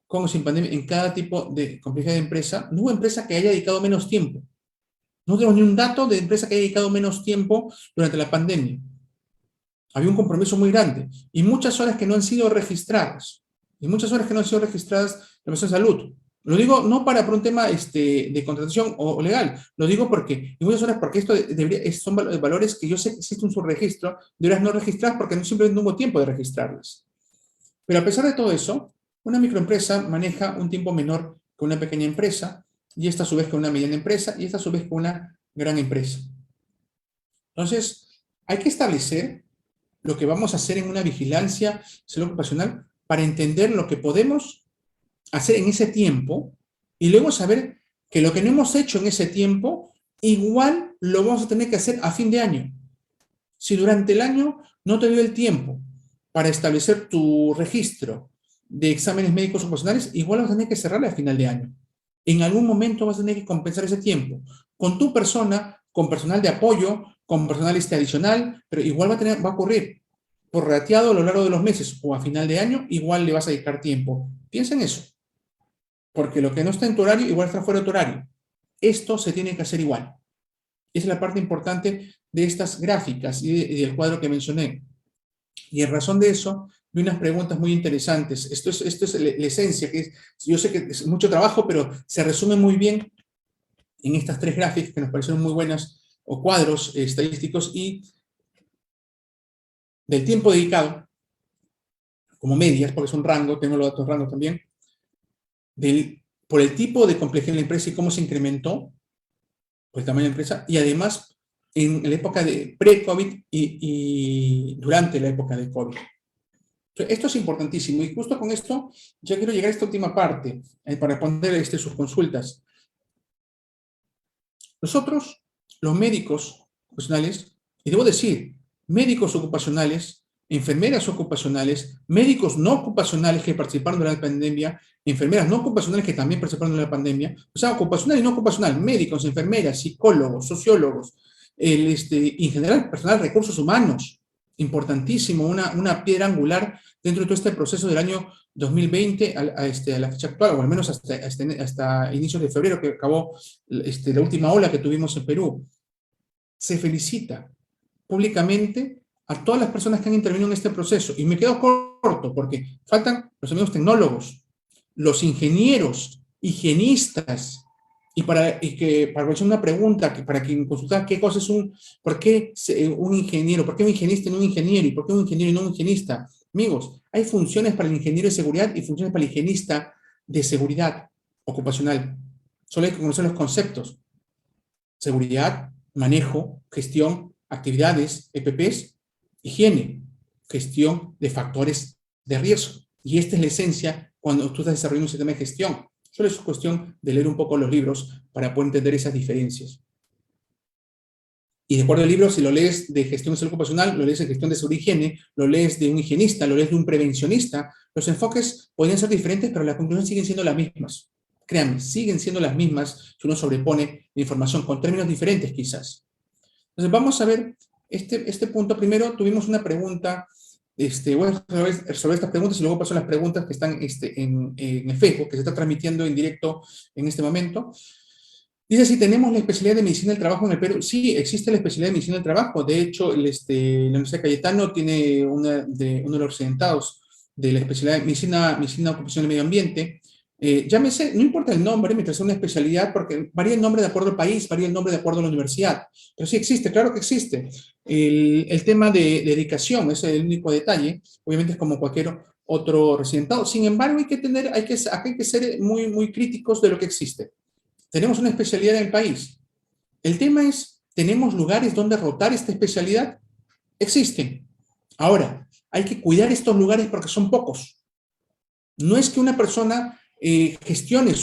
con o sin pandemia, en cada tipo de complejidad de empresa. No hubo empresa que haya dedicado menos tiempo. No tenemos ni un dato de empresa que haya dedicado menos tiempo durante la pandemia. Había un compromiso muy grande y muchas horas que no han sido registradas. En la Comisión de Salud. Lo digo no por un tema de contratación o legal, lo digo porque, en muchas horas, porque esto son valores que yo sé que existe un subregistro, de horas no registradas porque no simplemente no hubo tiempo de registrarlas. Pero a pesar de todo eso, una microempresa maneja un tiempo menor que una pequeña empresa, y esta a su vez que una mediana empresa, y esta a su vez que una gran empresa. Entonces, hay que establecer lo que vamos a hacer en una vigilancia salud ocupacional para entender lo que podemos hacer en ese tiempo y luego saber que lo que no hemos hecho en ese tiempo, igual lo vamos a tener que hacer a fin de año. Si durante el año no te dio el tiempo para establecer tu registro de exámenes médicos ocupacionales, igual vas a tener que cerrarle a final de año. En algún momento vas a tener que compensar ese tiempo con tu persona, con personal de apoyo, con personal adicional, pero igual va a ocurrir por rateado a lo largo de los meses o a final de año, igual le vas a dedicar tiempo. Piensa en eso, porque lo que no está en tu horario, igual está fuera de tu horario. Esto se tiene que hacer igual. Esa es la parte importante de estas gráficas y del cuadro que mencioné. Y en razón de eso, vi unas preguntas muy interesantes. Esto es la esencia, yo sé que es mucho trabajo, pero se resume muy bien en estas tres gráficas que nos parecieron muy buenas, o cuadros estadísticos, y del tiempo dedicado, como medias, porque es un rango, tengo los datos rangos también, por el tipo de complejidad de la empresa y cómo se incrementó, por el tamaño de la empresa, y además en la época de pre-COVID y durante la época de COVID. Esto es importantísimo, y justo con esto ya quiero llegar a esta última parte para responder sus consultas. Nosotros, los médicos ocupacionales, y debo decir, médicos ocupacionales, enfermeras ocupacionales, médicos no ocupacionales que participaron durante la pandemia, enfermeras no ocupacionales que también participaron en la pandemia, o sea, ocupacional y no ocupacional, médicos, enfermeras, psicólogos, sociólogos, en general, personal de recursos humanos, importantísimo, una piedra angular dentro de todo este proceso del año 2020 a la fecha actual, o al menos hasta inicios de febrero, que acabó la última ola que tuvimos en Perú. Se felicita públicamente a todas las personas que han intervenido en este proceso. Y me quedo corto porque faltan los amigos tecnólogos, los ingenieros, higienistas, para hacer una pregunta, para quien consultar qué cosa es ¿por qué un ingeniero? ¿Por qué un higienista y no un ingeniero? ¿Y por qué un ingeniero y no un higienista? Amigos, hay funciones para el ingeniero de seguridad y funciones para el higienista de seguridad ocupacional. Solo hay que conocer los conceptos. Seguridad, manejo, gestión, actividades, EPPs, higiene, gestión de factores de riesgo. Y esta es la esencia cuando tú estás desarrollando un sistema de gestión. Solo es cuestión de leer un poco los libros para poder entender esas diferencias. Y de acuerdo al libro, si lo lees de gestión de salud ocupacional, lo lees de gestión de seguridad y higiene, lo lees de un higienista, lo lees de un prevencionista, los enfoques podrían ser diferentes, pero las conclusiones siguen siendo las mismas. Créanme, siguen siendo las mismas si uno sobrepone la información con términos diferentes quizás. Entonces vamos a ver este punto. Primero tuvimos una pregunta, voy a resolver estas preguntas y luego paso a las preguntas que están en el Facebook, que se está transmitiendo en directo en este momento. Dice si tenemos la especialidad de medicina del trabajo en el Perú. Sí, existe la especialidad de medicina del trabajo. De hecho, la Universidad de Cayetano tiene uno de los occidentados de la especialidad de medicina ocupacional y medio ambiente. Llámese, no importa el nombre, mientras sea una especialidad, porque varía el nombre de acuerdo al país, varía el nombre de acuerdo a la universidad. Pero sí existe, claro que existe. El tema de dedicación, ese es el único detalle. Obviamente es como cualquier otro residentado. Sin embargo, hay que ser muy, muy críticos de lo que existe. Tenemos una especialidad en el país. El tema es, ¿tenemos lugares donde rotar esta especialidad? Existen. Ahora, hay que cuidar estos lugares porque son pocos. No es que una persona gestione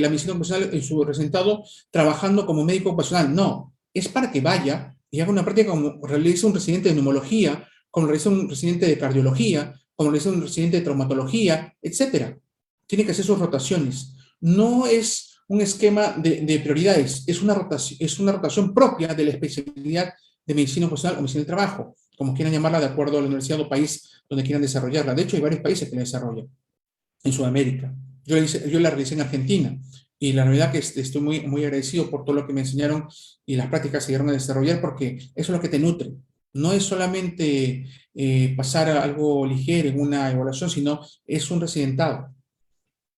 la medicina ocupacional en su representado trabajando como médico ocupacional. No, es para que vaya y haga una práctica como realiza un residente de neumología, como realiza un residente de cardiología, como realiza un residente de traumatología, etcétera. Tiene que hacer sus rotaciones. No es un esquema de prioridades, es una rotación propia de la especialidad de medicina ocupacional o medicina del trabajo, como quieran llamarla de acuerdo a la universidad o país donde quieran desarrollarla. De hecho, hay varios países que la desarrollan en Sudamérica. Yo la realicé en Argentina y la verdad que estoy muy, muy agradecido por todo lo que me enseñaron y las prácticas que llegaron a desarrollar porque eso es lo que te nutre. No es solamente pasar a algo ligero en una evaluación, sino es un residentado.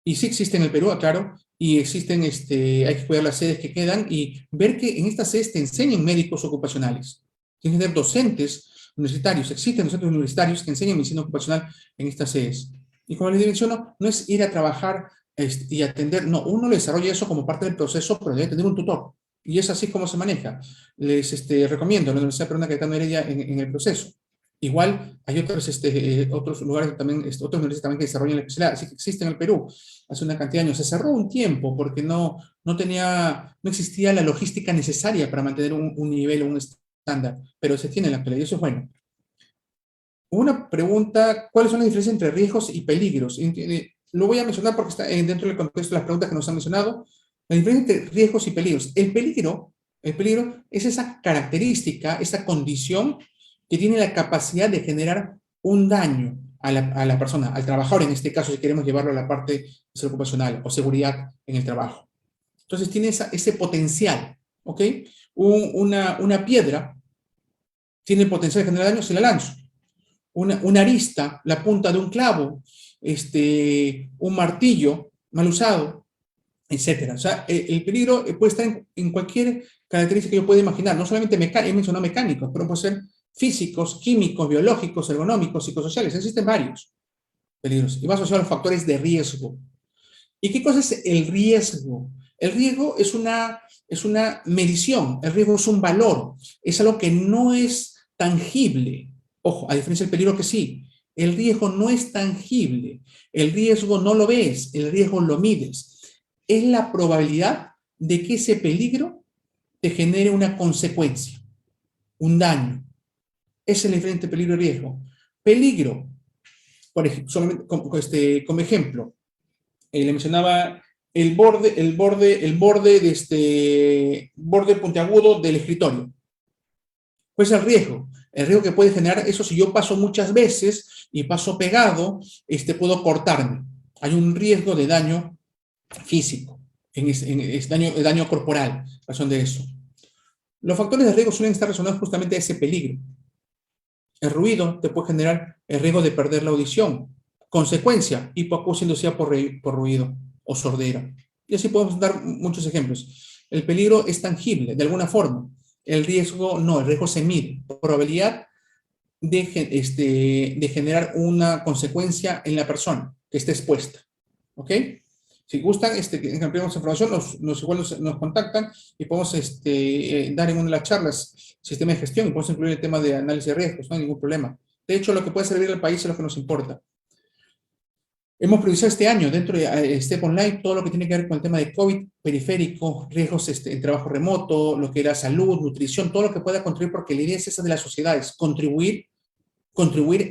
Y sí existe en el Perú, claro, y existen, hay que cuidar las sedes que quedan y ver que en estas sedes te enseñan médicos ocupacionales. Tienes que tener docentes universitarios, existen docentes universitarios que enseñan medicina ocupacional en estas sedes. Y como les menciono, no es ir a trabajar y atender, no, uno le desarrolla eso como parte del proceso, pero debe tener un tutor. Y es así como se maneja. Les recomiendo a la Universidad Peruana Cayetano Heredia en el proceso. Igual hay otros lugares también, otras universidades también que desarrollan la especialidad, así que existe en el Perú. Hace una cantidad de años se cerró un tiempo porque no existía la logística necesaria para mantener un nivel o un estándar, pero se tiene en la actualidad y eso es bueno. Una pregunta, ¿cuáles son las diferencias entre riesgos y peligros? Lo voy a mencionar porque está dentro del contexto de las preguntas que nos han mencionado. La diferencia entre riesgos y peligros. El peligro es esa característica, esa condición que tiene la capacidad de generar un daño a la persona, al trabajador, en este caso, si queremos llevarlo a la parte ocupacional o seguridad en el trabajo. Entonces tiene ese potencial, ¿ok? Una piedra tiene el potencial de generar daño si la lanzo. Una arista, la punta de un clavo, un martillo mal usado, etcétera. O sea, el peligro puede estar en cualquier característica que yo pueda imaginar, no solamente he mencionado mecánicos, pero puede ser físicos, químicos, biológicos, ergonómicos, psicosociales, existen varios peligros y va asociado a los factores de riesgo. ¿Y qué cosa es el riesgo? El riesgo es una medición, el riesgo es un valor, es algo que no es tangible. Ojo, a diferencia del peligro que sí, el riesgo no es tangible, el riesgo no lo ves, el riesgo lo mides. Es la probabilidad de que ese peligro te genere una consecuencia, un daño. Ese es el diferente peligro y riesgo. Peligro, por ejemplo, solamente como ejemplo, le mencionaba el borde puntiagudo del escritorio. Pues el riesgo que puede generar eso si yo paso muchas veces y paso pegado, puedo cortarme. Hay un riesgo de daño físico, daño corporal, razón de eso. Los factores de riesgo suelen estar relacionados justamente a ese peligro. El ruido te puede generar el riesgo de perder la audición. Consecuencia, hipoacusia inducida por ruido o sordera. Y así podemos dar muchos ejemplos. El peligro es tangible, de alguna forma. El riesgo no, el riesgo se mide. Probabilidad de generar una consecuencia en la persona que esté expuesta. ¿Ok? Si gustan, que ampliemos información, nos contactan y podemos dar en una de las charlas sistema de gestión y podemos incluir el tema de análisis de riesgos, no hay ningún problema. De hecho, lo que puede servir al país es lo que nos importa. Hemos priorizado este año dentro de STEP Online todo lo que tiene que ver con el tema de COVID, periférico, riesgos en trabajo remoto, lo que era salud, nutrición, todo lo que pueda contribuir, porque la idea es esa de las sociedades, contribuir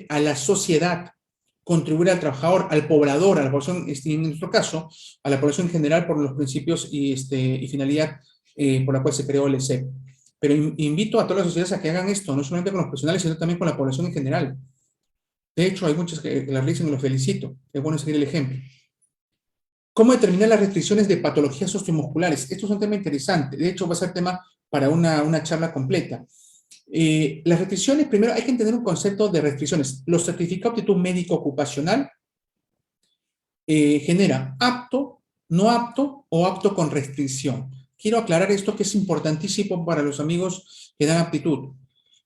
a la sociedad, contribuir al trabajador, al poblador, a la población, en nuestro caso, a la población en general por los principios y finalidad por la cual se creó el ESEP. Pero invito a todas las sociedades a que hagan esto, no solamente con los profesionales, sino también con la población en general. De hecho, hay muchos que la realizan y los felicito. Es bueno seguir el ejemplo. ¿Cómo determinar las restricciones de patologías osteomusculares? Esto es un tema interesante. De hecho, va a ser tema para una charla completa. Las restricciones, primero hay que entender un concepto de restricciones. Los certificados de aptitud médico ocupacional genera apto, no apto o apto con restricción. Quiero aclarar esto que es importantísimo para los amigos que dan aptitud,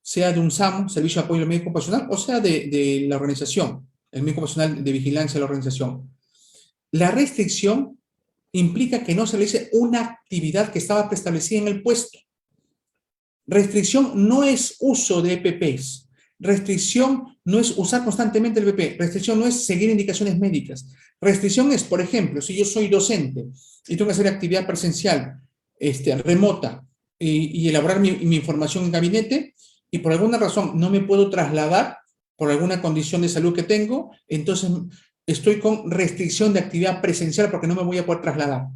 sea de un SAM, Servicio de Apoyo Médico Ocupacional, o sea de la organización, el médico ocupacional de vigilancia de la organización. La restricción implica que no se realice una actividad que estaba preestablecida en el puesto. Restricción no es uso de EPPs. Restricción no es usar constantemente el EPP. Restricción no es seguir indicaciones médicas. Restricción es, por ejemplo, si yo soy docente y tengo que hacer actividad presencial remota y elaborar mi información en gabinete y por alguna razón no me puedo trasladar por alguna condición de salud que tengo, entonces estoy con restricción de actividad presencial porque no me voy a poder trasladar.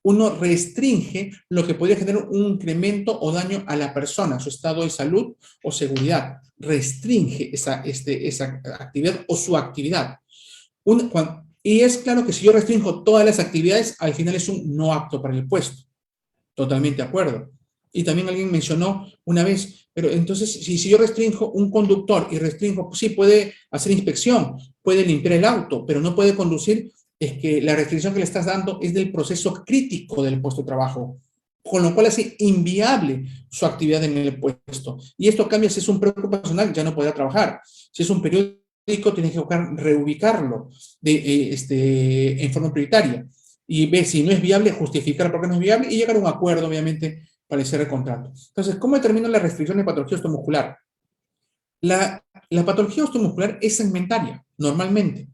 Uno restringe lo que podría generar un incremento o daño a la persona, su estado de salud o seguridad. Restringe esa actividad o su actividad. Y es claro que si yo restringo todas las actividades, al final es un no apto para el puesto. Totalmente de acuerdo. Y también alguien mencionó una vez, pero entonces si yo restringo un conductor y restringo, sí puede hacer inspección, puede limpiar el auto, pero no puede conducir, es que la restricción que le estás dando es del proceso crítico del puesto de trabajo, con lo cual hace inviable su actividad en el puesto. Y esto cambia si es un preocupacional, ya no podrá trabajar. Si es un periódico, tienes que buscar reubicarlo en forma prioritaria. Y ver si no es viable, justificar por qué no es viable y llegar a un acuerdo, obviamente, para el cierre de contrato. Entonces, ¿cómo determino la restricción de patología osteomuscular? La patología osteomuscular es segmentaria, normalmente.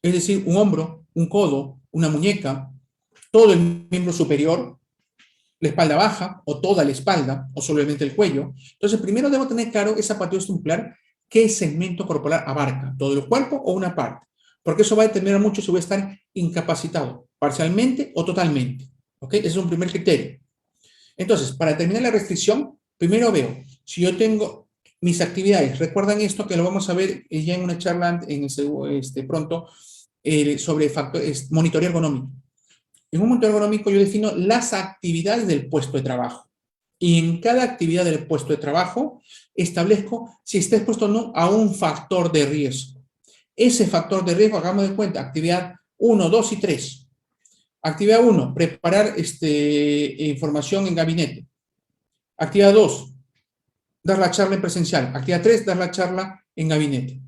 Es decir, un hombro, un codo, una muñeca, todo el miembro superior, la espalda baja, o toda la espalda, o solamente el cuello. Entonces, primero debo tener claro esa patología osteomuscular, qué segmento corporal abarca, todo el cuerpo o una parte. Porque eso va a determinar mucho si voy a estar incapacitado, parcialmente o totalmente. ¿Ok? Ese es un primer criterio. Entonces, para determinar la restricción, primero veo si yo tengo mis actividades. Recuerdan esto que lo vamos a ver ya en una charla pronto sobre monitoreo ergonómico. En un monitoreo ergonómico yo defino las actividades del puesto de trabajo. Y en cada actividad del puesto de trabajo establezco si está expuesto o no a un factor de riesgo. Ese factor de riesgo, hagamos de cuenta, actividad 1, 2 y 3. Actividad 1, preparar información en gabinete. Actividad 2, dar la charla en presencial. Actividad 3, dar la charla en gabinete.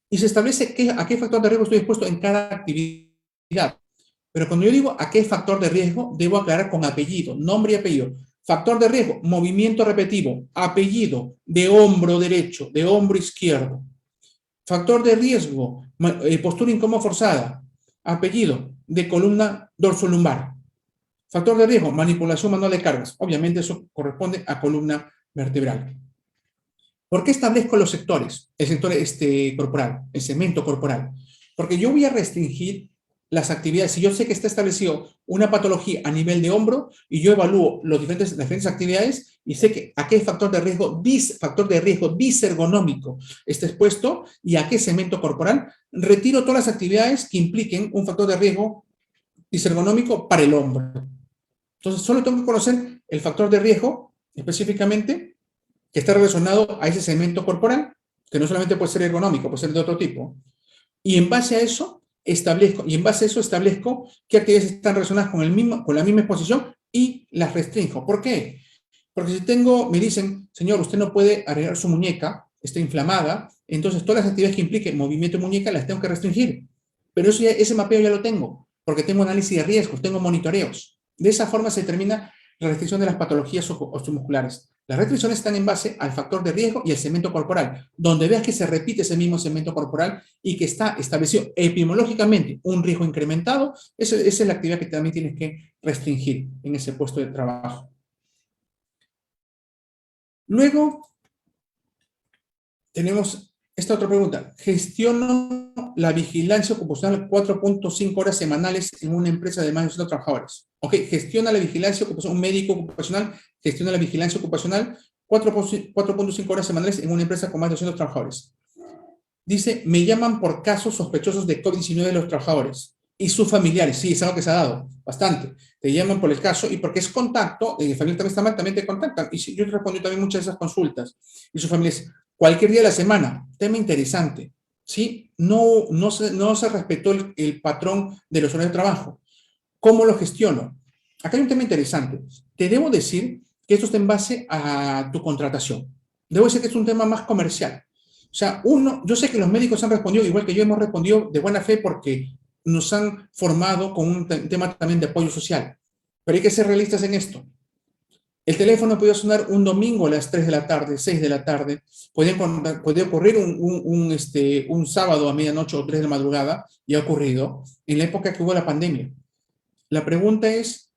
Y se establece a qué factor de riesgo estoy expuesto en cada actividad. Pero cuando yo digo a qué factor de riesgo, debo aclarar con apellido, nombre y apellido. Factor de riesgo, movimiento repetitivo, apellido, de hombro derecho, de hombro izquierdo. Factor de riesgo, postura incómoda forzada, apellido, de columna dorsolumbar. Factor de riesgo, manipulación manual de cargas. Obviamente eso corresponde a columna vertebral. ¿Por qué establezco los sectores? El sector corporal, el segmento corporal. Porque yo voy a restringir las actividades. Si yo sé que está establecido una patología a nivel de hombro y yo evalúo las diferentes actividades y sé que a qué factor de riesgo disergonómico está expuesto y a qué segmento corporal, retiro todas las actividades que impliquen un factor de riesgo disergonómico para el hombro. Entonces, solo tengo que conocer el factor de riesgo específicamente que está relacionado a ese segmento corporal, que no solamente puede ser ergonómico, puede ser de otro tipo. Y en base a eso establezco qué actividades están relacionadas con la misma exposición y las restringo. ¿Por qué? Porque si me dicen, señor, usted no puede arreglar su muñeca, está inflamada, entonces todas las actividades que impliquen movimiento de muñeca las tengo que restringir. Pero ese mapeo ya lo tengo, porque tengo análisis de riesgos, tengo monitoreos. De esa forma se determina la restricción de las patologías osteomusculares. Las restricciones están en base al factor de riesgo y el segmento corporal, donde veas que se repite ese mismo segmento corporal y que está establecido epidemiológicamente un riesgo incrementado, esa es la actividad que también tienes que restringir en ese puesto de trabajo. Luego, tenemos esta otra pregunta. ¿Gestiono la vigilancia ocupacional 4.5 horas semanales en una empresa de más de 200 trabajadores? Ok, gestiona la vigilancia ocupacional, un médico ocupacional gestiona la vigilancia ocupacional 4.5 horas semanales en una empresa con más de 200 trabajadores. Dice, me llaman por casos sospechosos de COVID-19 de los trabajadores. Y sus familiares, sí, es algo que se ha dado bastante. Te llaman por el caso y porque es contacto, el familiar también está mal, también te contactan. Y sí, yo respondo también muchas de esas consultas. Y sus familiares, cualquier día de la semana, tema interesante. ¿Sí? No se respetó el patrón de los horarios de trabajo. ¿Cómo lo gestiono? Acá hay un tema interesante. Te debo decir que esto está en base a tu contratación. Debo decir que es un tema más comercial. O sea, yo sé que los médicos han respondido, igual que yo hemos respondido de buena fe porque nos han formado con un tema también de apoyo social. Pero hay que ser realistas en esto. El teléfono podía sonar un domingo a las 3 de la tarde, 6 de la tarde, podía ocurrir un sábado a medianoche o 3 de la madrugada, y ha ocurrido en la época que hubo la pandemia. La pregunta es,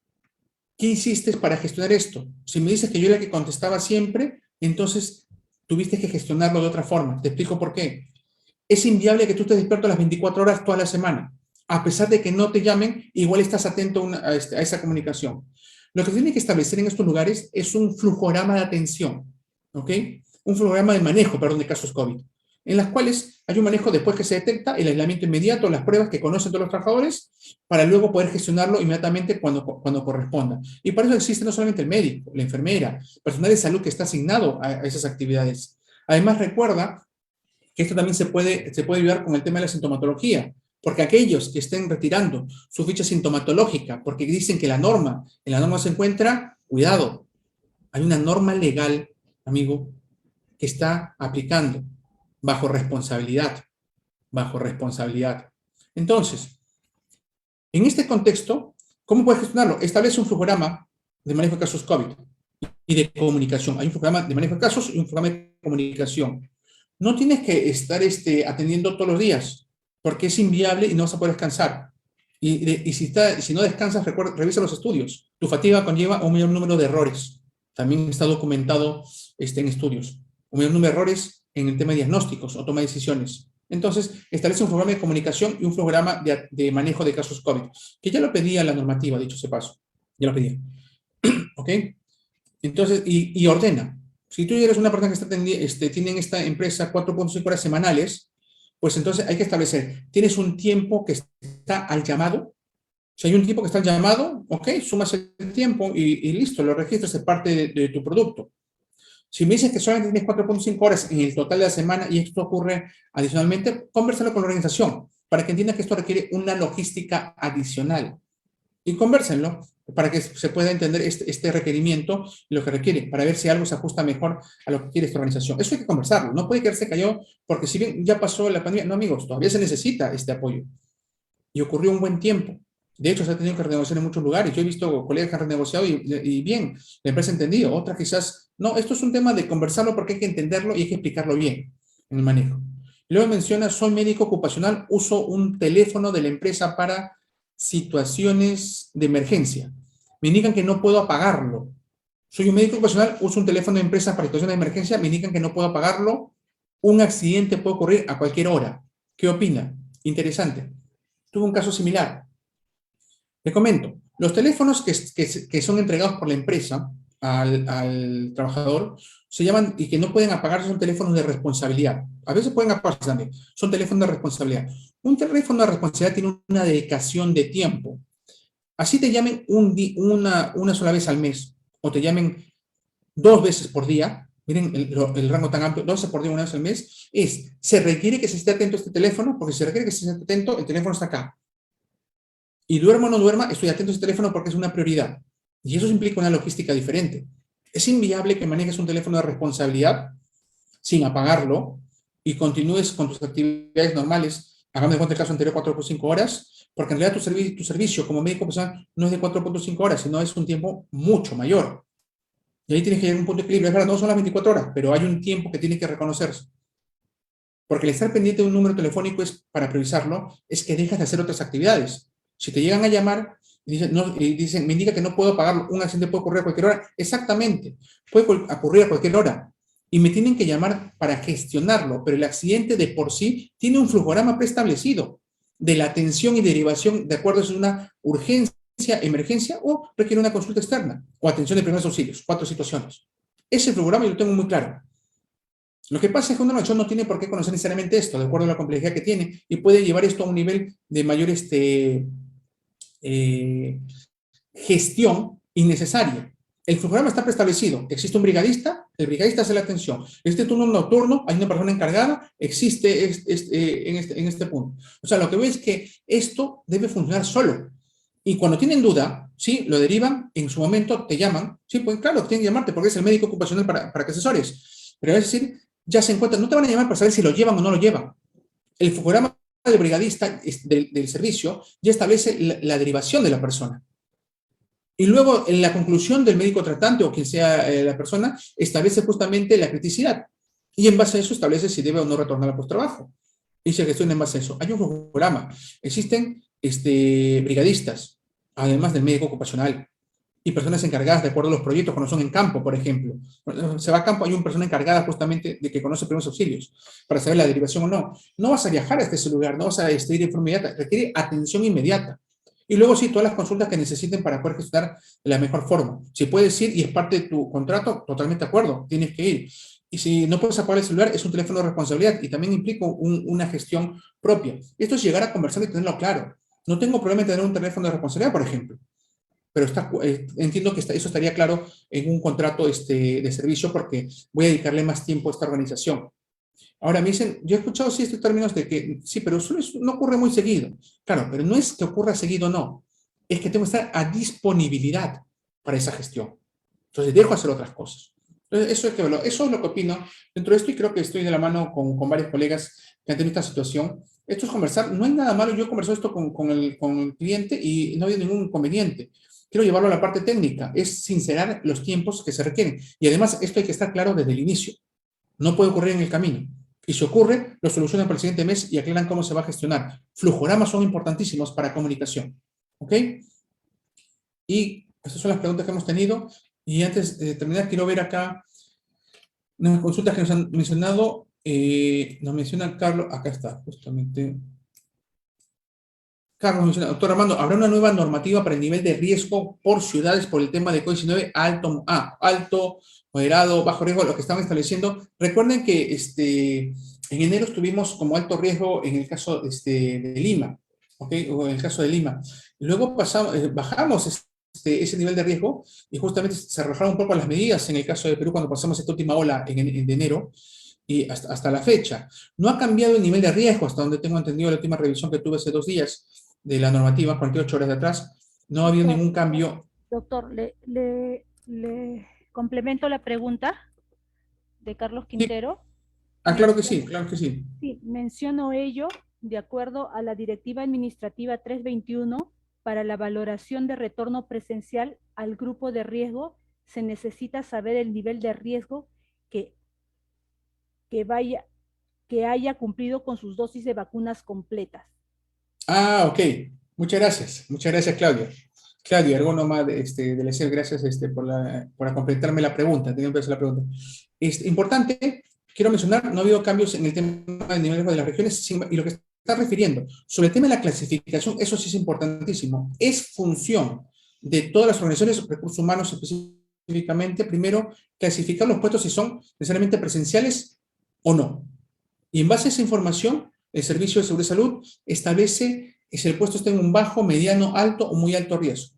¿qué hiciste para gestionar esto? Si me dices que yo era la que contestaba siempre, entonces tuviste que gestionarlo de otra forma. Te explico por qué. Es inviable que tú estés despierto a las 24 horas toda la semana. A pesar de que no te llamen, igual estás atento a esa comunicación. Lo que se tiene que establecer en estos lugares es un flujograma de atención, ¿ok? Un flujograma de manejo, perdón, de casos COVID, en las cuales hay un manejo después que se detecta, el aislamiento inmediato, las pruebas que conocen todos los trabajadores, para luego poder gestionarlo inmediatamente cuando corresponda. Y para eso existe no solamente el médico, la enfermera, personal de salud que está asignado a esas actividades. Además, recuerda que esto también se puede ayudar con el tema de la sintomatología, porque aquellos que estén retirando su ficha sintomatológica, porque dicen que en la norma se encuentra, cuidado, hay una norma legal, amigo, que está aplicando bajo responsabilidad, bajo responsabilidad. Entonces, en este contexto, ¿cómo puedes gestionarlo? Establece un flujograma de manejo de casos COVID y de comunicación. Hay un programa de manejo de casos y un programa de comunicación. No tienes que estar atendiendo todos los días, porque es inviable y no vas a poder descansar. Y si no descansas, revisa los estudios. Tu fatiga conlleva un mayor número de errores. También está documentado en estudios. Un mayor número de errores en el tema de diagnósticos o toma de decisiones. Entonces, establece un programa de comunicación y un programa de manejo de casos COVID, que ya lo pedía la normativa, dicho ese paso. Ya lo pedía. ¿Ok? Entonces, y ordena. Si tú eres una persona que tiene en esta empresa 4.5 horas semanales, pues entonces hay que establecer, tienes un tiempo que está al llamado. Si hay un tiempo que está al llamado, ok, sumas el tiempo y listo, lo registras de parte de tu producto. Si me dices que solamente tienes 4.5 horas en el total de la semana y esto ocurre adicionalmente, conversalo con la organización para que entiendas que esto requiere una logística adicional. Y convérsenlo para que se pueda entender este requerimiento y lo que requiere, para ver si algo se ajusta mejor a lo que quiere esta organización. Eso hay que conversarlo, no puede quedarse callado, porque si bien ya pasó la pandemia, no amigos, todavía se necesita este apoyo. Y ocurrió un buen tiempo. De hecho, se ha tenido que renegociar en muchos lugares. Yo he visto colegas que han renegociado y bien, la empresa ha entendido. Otras quizás, no, esto es un tema de conversarlo porque hay que entenderlo y hay que explicarlo bien en el manejo. Luego menciona, soy médico ocupacional, uso un teléfono de la empresa para situaciones de emergencia. Me indican que no puedo apagarlo. Soy un médico ocupacional, uso un teléfono de empresa para situaciones de emergencia, me indican que no puedo apagarlo. Un accidente puede ocurrir a cualquier hora. ¿Qué opina? Interesante. Tuve un caso similar. Le comento, los teléfonos que son entregados por la empresa al trabajador se llaman, y que no pueden apagarse, son teléfonos de responsabilidad. A veces pueden apagarse también, son teléfonos de responsabilidad. Un teléfono de responsabilidad tiene una dedicación de tiempo. Así te llamen una sola vez al mes, o te llamen 2 veces por día, miren el rango tan amplio, 2 veces por día, 1 vez al mes, se requiere que se esté atento a este teléfono, porque si se requiere que se esté atento, el teléfono está acá. Y duermo o no duerma, estoy atento a este teléfono porque es una prioridad. Y eso implica una logística diferente. Es inviable que manejes un teléfono de responsabilidad sin apagarlo y continúes con tus actividades normales, hagamos de cuenta el caso anterior, 4.5 horas, porque en realidad tu servicio como médico personal no es de 4.5 horas, sino es un tiempo mucho mayor. Y ahí tienes que llegar a un punto de equilibrio. Es verdad, no son las 24 horas, pero hay un tiempo que tiene que reconocerse. Porque el estar pendiente de un número telefónico para priorizarlo, es que dejas de hacer otras actividades. Si te llegan a llamar y dicen, me indica que no puedo pagarlo, un accidente puede ocurrir a cualquier hora. Exactamente, puede ocurrir a cualquier hora. Y me tienen que llamar para gestionarlo, pero el accidente de por sí tiene un flujograma preestablecido de la atención y derivación de acuerdo a si es una urgencia, emergencia o requiere una consulta externa o atención de primeros auxilios, 4 situaciones. Ese flujograma yo lo tengo muy claro. Lo que pasa es que una organización no tiene por qué conocer necesariamente esto, de acuerdo a la complejidad que tiene, y puede llevar esto a un nivel de mayor eh, gestión innecesaria. El programa está preestablecido. Existe un brigadista, el brigadista hace la atención. Existe turno nocturno, hay una persona encargada, existe en este punto. O sea, lo que veo es que esto debe funcionar solo. Y cuando tienen duda, sí, lo derivan, en su momento te llaman. Sí, pues claro, tienen que llamarte porque es el médico ocupacional para que asesores. Pero es decir, ya se encuentran, no te van a llamar para saber si lo llevan o no lo llevan. El programa del brigadista del servicio ya establece la derivación de la persona. Y luego, en la conclusión del médico tratante o quien sea la persona, establece justamente la criticidad. Y en base a eso establece si debe o no retornar al post-trabajo. Y se gestiona en base a eso. Hay un programa. Existen brigadistas, además del médico ocupacional, y personas encargadas de acuerdo a los proyectos cuando son en campo, por ejemplo. Cuando se va a campo, hay una persona encargada justamente de que conoce primeros auxilios para saber la derivación o no. No vas a viajar hasta ese lugar, no vas a ir de forma inmediata, requiere atención inmediata. Y luego sí, todas las consultas que necesiten para poder gestionar de la mejor forma. Si puedes ir y es parte de tu contrato, totalmente de acuerdo, tienes que ir. Y si no puedes apagar el celular, es un teléfono de responsabilidad y también implica una gestión propia. Esto es llegar a conversar y tenerlo claro. No tengo problema en tener un teléfono de responsabilidad, por ejemplo, pero entiendo que eso estaría claro en un contrato de servicio porque voy a dedicarle más tiempo a esta organización. Ahora me dicen, yo he escuchado sí estos términos de que sí, pero eso no ocurre muy seguido. Claro, pero no es que ocurra seguido, no. Es que tengo que estar a disponibilidad para esa gestión. Entonces dejo hacer otras cosas. Entonces, eso es lo que opino dentro de esto y creo que estoy de la mano con varios colegas que han tenido esta situación. Esto es conversar, no hay nada malo, yo he conversado esto con el cliente y no hay ningún inconveniente. Quiero llevarlo a la parte técnica, es sincerar los tiempos que se requieren. Y además esto hay que estar claro desde el inicio. No puede ocurrir en el camino. Y si ocurre, lo solucionan para el siguiente mes y aclaran cómo se va a gestionar. Flujogramas son importantísimos para comunicación. ¿Ok? Y estas son las preguntas que hemos tenido. Y antes de terminar, quiero ver acá unas consultas que nos han mencionado. Nos menciona Carlos, acá está, justamente. Carlos menciona, doctor Armando, ¿habrá una nueva normativa para el nivel de riesgo por ciudades por el tema de COVID-19? Alto, moderado, bajo riesgo, lo que están estableciendo. Recuerden que en enero estuvimos como alto riesgo en el caso de Lima, ¿ok? O en el caso de Lima. Luego bajamos ese nivel de riesgo y justamente se relajaron un poco las medidas en el caso de Perú cuando pasamos esta última ola de enero y hasta la fecha. No ha cambiado el nivel de riesgo hasta donde tengo entendido la última revisión que tuve hace 2 días de la normativa, 48 horas de atrás. No ha habido ningún cambio. Doctor, le complemento la pregunta de Carlos Sí. Quintero. Claro que sí, claro que sí. Sí, menciono ello de acuerdo a la Directiva Administrativa 321 para la valoración de retorno presencial al grupo de riesgo. Se necesita saber el nivel de riesgo que, que, vaya, que haya cumplido con sus dosis de vacunas completas. Ok. Muchas gracias. Muchas gracias, Claudia. Claudia, ergónoma de la SER, gracias por completarme la pregunta. Tenía que hacer la pregunta. Importante, quiero mencionar, no ha habido cambios en el tema del nivel de las regiones y lo que está refiriendo sobre el tema de la clasificación, eso sí es importantísimo. Es función de todas las organizaciones, recursos humanos específicamente, primero, clasificar los puestos si son necesariamente presenciales o no. Y en base a esa información, el Servicio de Seguridad y Salud establece si el puesto está en un bajo, mediano, alto o muy alto riesgo.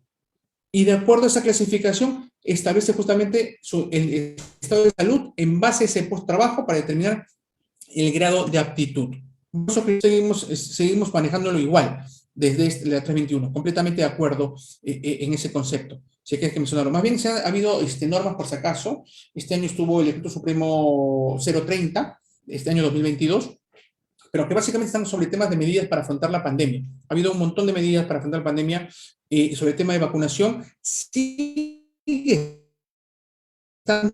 Y de acuerdo a esa clasificación, establece justamente el estado de salud en base a ese post-trabajo para determinar el grado de aptitud. Por eso que seguimos manejándolo igual desde la 321, completamente de acuerdo en ese concepto. Si hay que mencionarlo. Más bien, ha habido normas por si acaso. Este año estuvo el Decreto Supremo 030, este año 2022, pero que básicamente están sobre temas de medidas para afrontar la pandemia. Ha habido un montón de medidas para afrontar la pandemia sobre el tema de vacunación. Sigue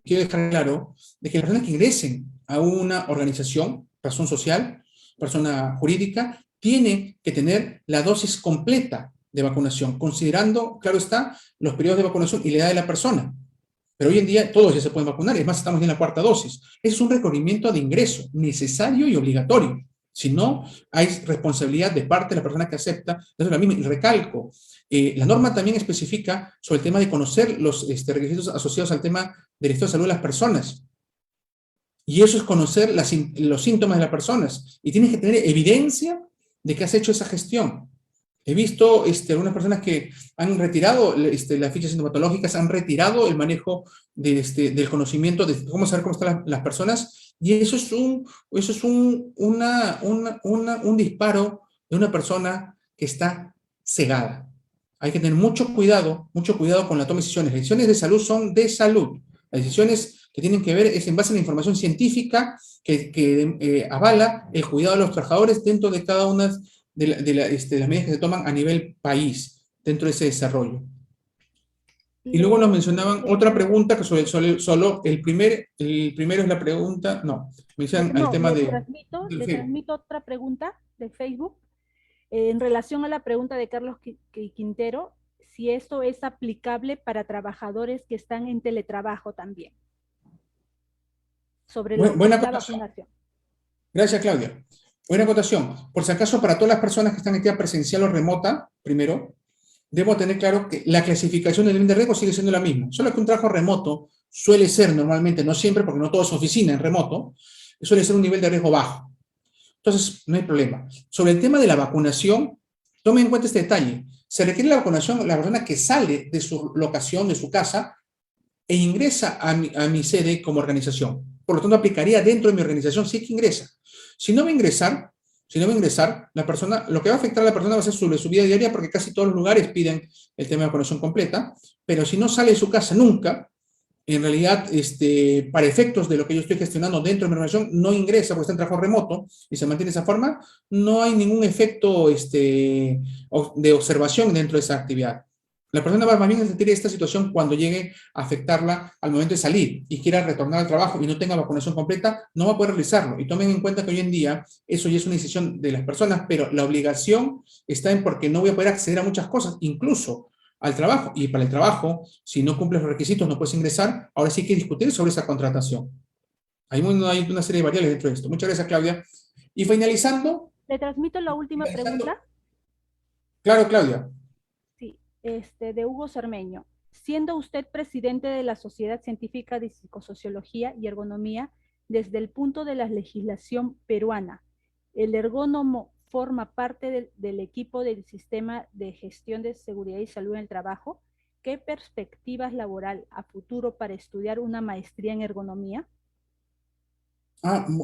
quiero dejar claro de que las personas que ingresen a una organización, razón social, persona jurídica, tienen que tener la dosis completa de vacunación, considerando, claro está, los periodos de vacunación y la edad de la persona. Pero hoy en día todos ya se pueden vacunar, es más, estamos en la cuarta dosis. Es un requerimiento de ingreso necesario y obligatorio. Si no, hay responsabilidad de parte de la persona que acepta. Eso es lo mismo. Y recalco, la norma también especifica sobre el tema de conocer los requisitos asociados al tema del estado de salud de las personas. Y eso es conocer los síntomas de las personas. Y tienes que tener evidencia de que has hecho esa gestión. He visto algunas personas que han retirado las fichas sintomatológicas, han retirado el manejo del conocimiento de cómo saber cómo están las personas, y eso es un disparo de una persona que está cegada. Hay que tener mucho cuidado con la toma de decisiones. Las decisiones de salud son de salud. Las decisiones que tienen que ver es en base a la información científica que avala el cuidado de los trabajadores dentro de cada una de las medidas que se toman a nivel país dentro de ese desarrollo. Y luego nos mencionaban otra pregunta que solo el primero es la pregunta, no, me decían el tema le transmito otra pregunta de Facebook en relación a la pregunta de Carlos Quintero, si esto es aplicable para trabajadores que están en teletrabajo también. Sobre buena la vacunación. Gracias, Claudia. Buena acotación. Por si acaso, para todas las personas que están en actividad presencial o remota, primero, debo tener claro que la clasificación del nivel de riesgo sigue siendo la misma. Solo que un trabajo remoto suele ser normalmente, no siempre, porque no todo es oficina en remoto, suele ser un nivel de riesgo bajo. Entonces, no hay problema. Sobre el tema de la vacunación, tomen en cuenta este detalle. Se requiere la vacunación la persona que sale de su locación, de su casa, e ingresa a mi sede como organización. Por lo tanto, aplicaría dentro de mi organización si es que ingresa. Si no va a ingresar, la persona, lo que va a afectar a la persona va a ser su vida diaria, porque casi todos los lugares piden el tema de vacunación completa, pero si no sale de su casa nunca, en realidad, para efectos de lo que yo estoy gestionando dentro de mi organización, no ingresa porque está en trabajo remoto y se mantiene de esa forma, no hay ningún efecto de observación dentro de esa actividad. La persona va más bien a sentir esta situación cuando llegue a afectarla al momento de salir y quiera retornar al trabajo y no tenga vacunación completa, no va a poder realizarlo. Y tomen en cuenta que hoy en día eso ya es una decisión de las personas, pero la obligación está en porque no voy a poder acceder a muchas cosas, incluso al trabajo. Y para el trabajo, si no cumples los requisitos, no puedes ingresar. Ahora sí hay que discutir sobre esa contratación. Hay una serie de variables dentro de esto. Muchas gracias, Claudia. Y finalizando... ¿Le transmito la última pregunta? Claro, Claudia. Sí, de Hugo Cermeño. Siendo usted presidente de la Sociedad Científica de Psicosociología y Ergonomía, desde el punto de la legislación peruana, ¿el ergónomo forma parte del equipo del sistema de gestión de seguridad y salud en el trabajo? ¿Qué perspectivas laboral a futuro para estudiar una maestría en ergonomía?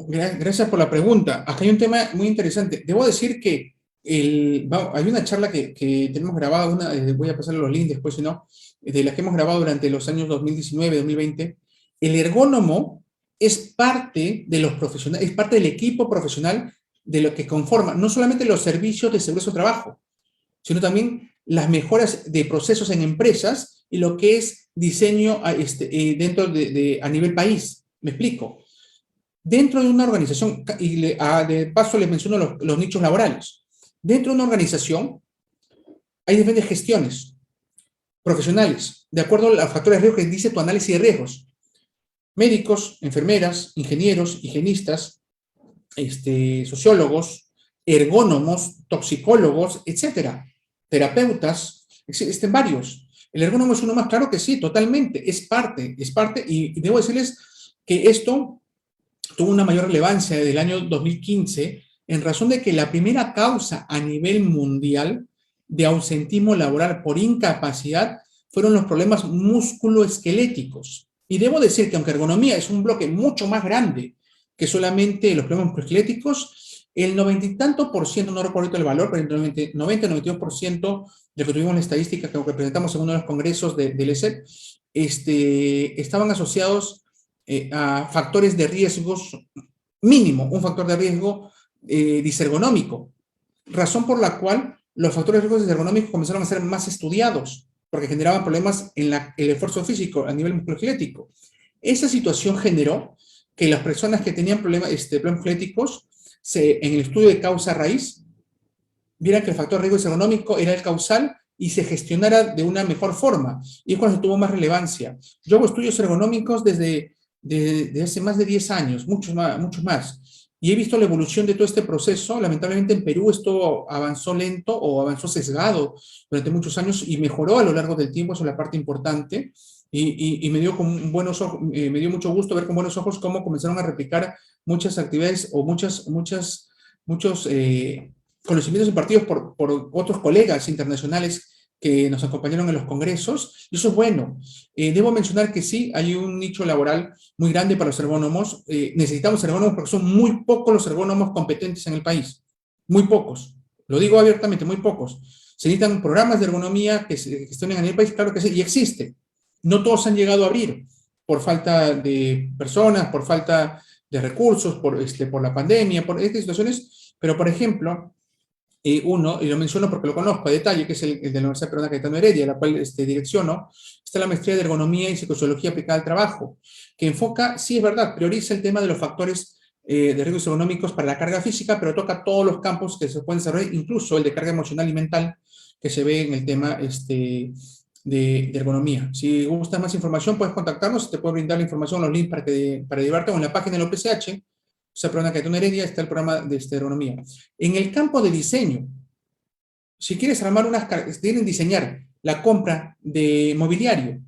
Gracias por la pregunta. Acá hay un tema muy interesante. Debo decir que hay una charla que tenemos grabada, voy a pasarle los links después, si no, de las que hemos grabado durante los años 2019, 2020. El ergónomo es parte de los profesionales, es parte del equipo profesional de lo que conforma no solamente los servicios de seguridad de trabajo, sino también las mejoras de procesos en empresas y lo que es diseño dentro a nivel país. Me explico. Dentro de una organización, y de paso les menciono los nichos laborales, dentro de una organización hay diferentes gestiones profesionales, de acuerdo a los factores de riesgo que dice tu análisis de riesgos. Médicos, enfermeras, ingenieros, higienistas, sociólogos, ergónomos, toxicólogos, etcétera, terapeutas, existen varios. El ergónomo es uno más, claro que sí, totalmente, es parte, y debo decirles que esto tuvo una mayor relevancia desde el año 2015 en razón de que la primera causa a nivel mundial de ausentismo laboral por incapacidad fueron los problemas musculoesqueléticos. Y debo decir que aunque ergonomía es un bloque mucho más grande que solamente los problemas musculoesqueléticos, el 90 y tanto por ciento, no recuerdo el valor, pero entre 90 y 92% de lo que tuvimos en la estadística que presentamos en uno de los congresos del ESET, estaban asociados a factores de riesgos mínimo, un factor de riesgo disergonómico, razón por la cual los factores de riesgo disergonómicos comenzaron a ser más estudiados, porque generaban problemas en el esfuerzo físico a nivel musculoesquelético. Esa situación generó que las personas que tenían problemas musculoesqueléticos, en el estudio de causa-raíz, vieran que el factor de riesgo disergonómico era el causal y se gestionara de una mejor forma. Y es cuando tuvo más relevancia. Yo hago estudios ergonómicos desde hace más de 10 años, muchos más. Y he visto la evolución de todo este proceso. Lamentablemente en Perú esto avanzó lento o avanzó sesgado durante muchos años y mejoró a lo largo del tiempo, eso es la parte importante. Y me dio me dio mucho gusto ver con buenos ojos cómo comenzaron a replicar muchas actividades o muchos conocimientos impartidos por otros colegas internacionales que nos acompañaron en los congresos, y eso es bueno. Debo mencionar que sí, hay un nicho laboral muy grande para los ergónomos. Necesitamos ergónomos porque son muy pocos los ergónomos competentes en el país. Muy pocos. Lo digo abiertamente, muy pocos. Se necesitan programas de ergonomía que se gestionen en el país, claro que sí, y existe. No todos han llegado a abrir por falta de personas, por falta de recursos, por la pandemia, por estas situaciones, pero por ejemplo, uno, y lo menciono porque lo conozco a detalle, que es el de la Universidad Peruana Cayetano Heredia, la cual direcciono, está la maestría de Ergonomía y Psicosociología aplicada al trabajo, que enfoca, sí es verdad, prioriza el tema de los factores de riesgos ergonómicos para la carga física, pero toca todos los campos que se pueden desarrollar, incluso el de carga emocional y mental, que se ve en el tema de ergonomía. Si gustas más información, puedes contactarnos, te puedo brindar la información, los links para llevarte, o en la página de la OPCH, o sea, programa Cayetano Heredia, está el programa de ergonomía. En el campo de diseño, si quieres armar quieren diseñar la compra de mobiliario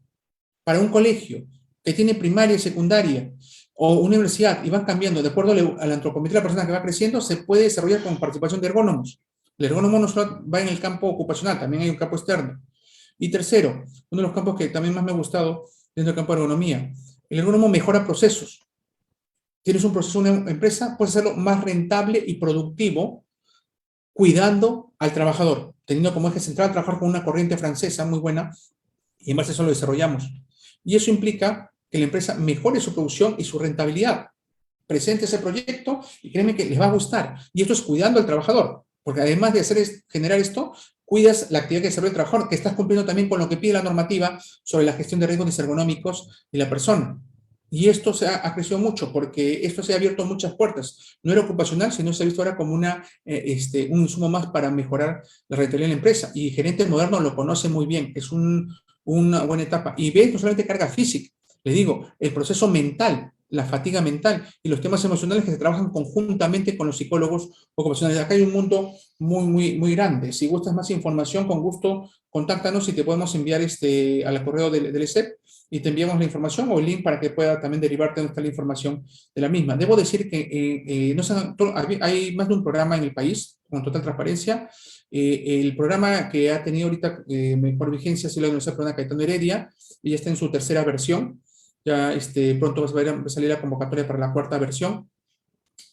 para un colegio que tiene primaria y secundaria o universidad y van cambiando de acuerdo a la antropometría de la persona que va creciendo, se puede desarrollar con participación de ergónomos. El ergónomo no solo va en el campo ocupacional, también hay un campo externo. Y tercero, uno de los campos que también más me ha gustado dentro del campo de ergonomía, el ergónomo mejora procesos. Tienes un proceso, una empresa, puedes hacerlo más rentable y productivo cuidando al trabajador, teniendo como eje central trabajar con una corriente francesa muy buena, y en base a eso lo desarrollamos. Y eso implica que la empresa mejore su producción y su rentabilidad. Presente ese proyecto y créeme que les va a gustar. Y esto es cuidando al trabajador, porque además de generar esto, cuidas la actividad que desarrolla el trabajador, que estás cumpliendo también con lo que pide la normativa sobre la gestión de riesgos ergonómicos de la persona. Y esto ha crecido mucho porque esto se ha abierto muchas puertas. No era ocupacional, sino se ha visto ahora como un insumo más para mejorar la rentabilidad de la empresa. Y gerente moderno lo conoce muy bien, es una buena etapa. Y ve no solamente carga física, le digo, el proceso mental, la fatiga mental y los temas emocionales que se trabajan conjuntamente con los psicólogos ocupacionales. Acá hay un mundo muy grande. Si gustas más información, con gusto, contáctanos y te podemos enviar al correo del ESEP y te enviamos la información o el link para que pueda también derivarte donde está la información de la misma. Debo decir que hay más de un programa en el país, con total transparencia. El programa que ha tenido ahorita mejor vigencia es la Universidad Peruana Cayetano Heredia, y ya está en su tercera versión. Ya pronto va a salir la convocatoria para la cuarta versión.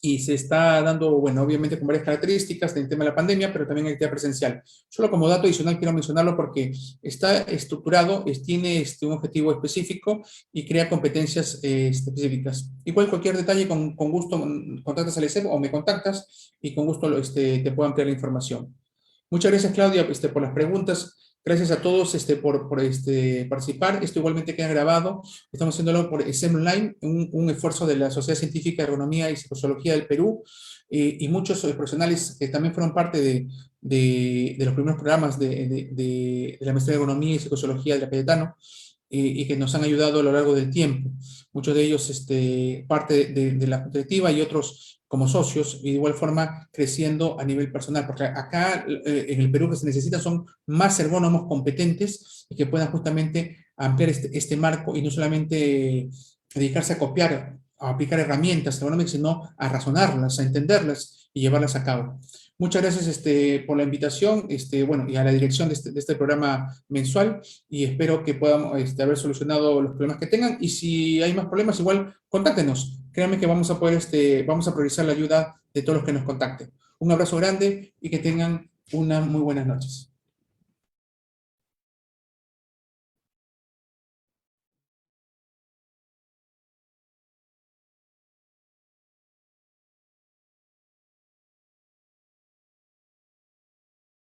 Y se está dando, bueno, obviamente con varias características del tema de la pandemia, pero también actividad presencial. Solo como dato adicional quiero mencionarlo porque está estructurado, tiene un objetivo específico y crea competencias específicas. Igual cualquier detalle, con gusto, contactas al ESEP o me contactas y con gusto te puedo ampliar la información. Muchas gracias, Claudia, por las preguntas. Gracias a todos por participar. Esto igualmente queda grabado. Estamos haciéndolo por SEM Online, un esfuerzo de la Sociedad Científica de Ergonomía y Psicosociología del Perú, y muchos profesionales que también fueron parte de los primeros programas de la maestría de Ergonomía y Psicosociología de la Cayetano, y que nos han ayudado a lo largo del tiempo. Muchos de ellos parte de la directiva y otros como socios, y de igual forma creciendo a nivel personal, porque acá en el Perú lo que se necesita son más ergónomos competentes y que puedan justamente ampliar este marco y no solamente dedicarse a copiar, a aplicar herramientas ergonómicas, sino a razonarlas, a entenderlas y llevarlas a cabo. Muchas gracias por la invitación, bueno, y a la dirección de este programa mensual, y espero que podamos haber solucionado los problemas que tengan, y si hay más problemas, igual, contáctenos. Créanme que vamos a poder, vamos a priorizar la ayuda de todos los que nos contacten. Un abrazo grande y que tengan unas muy buenas noches.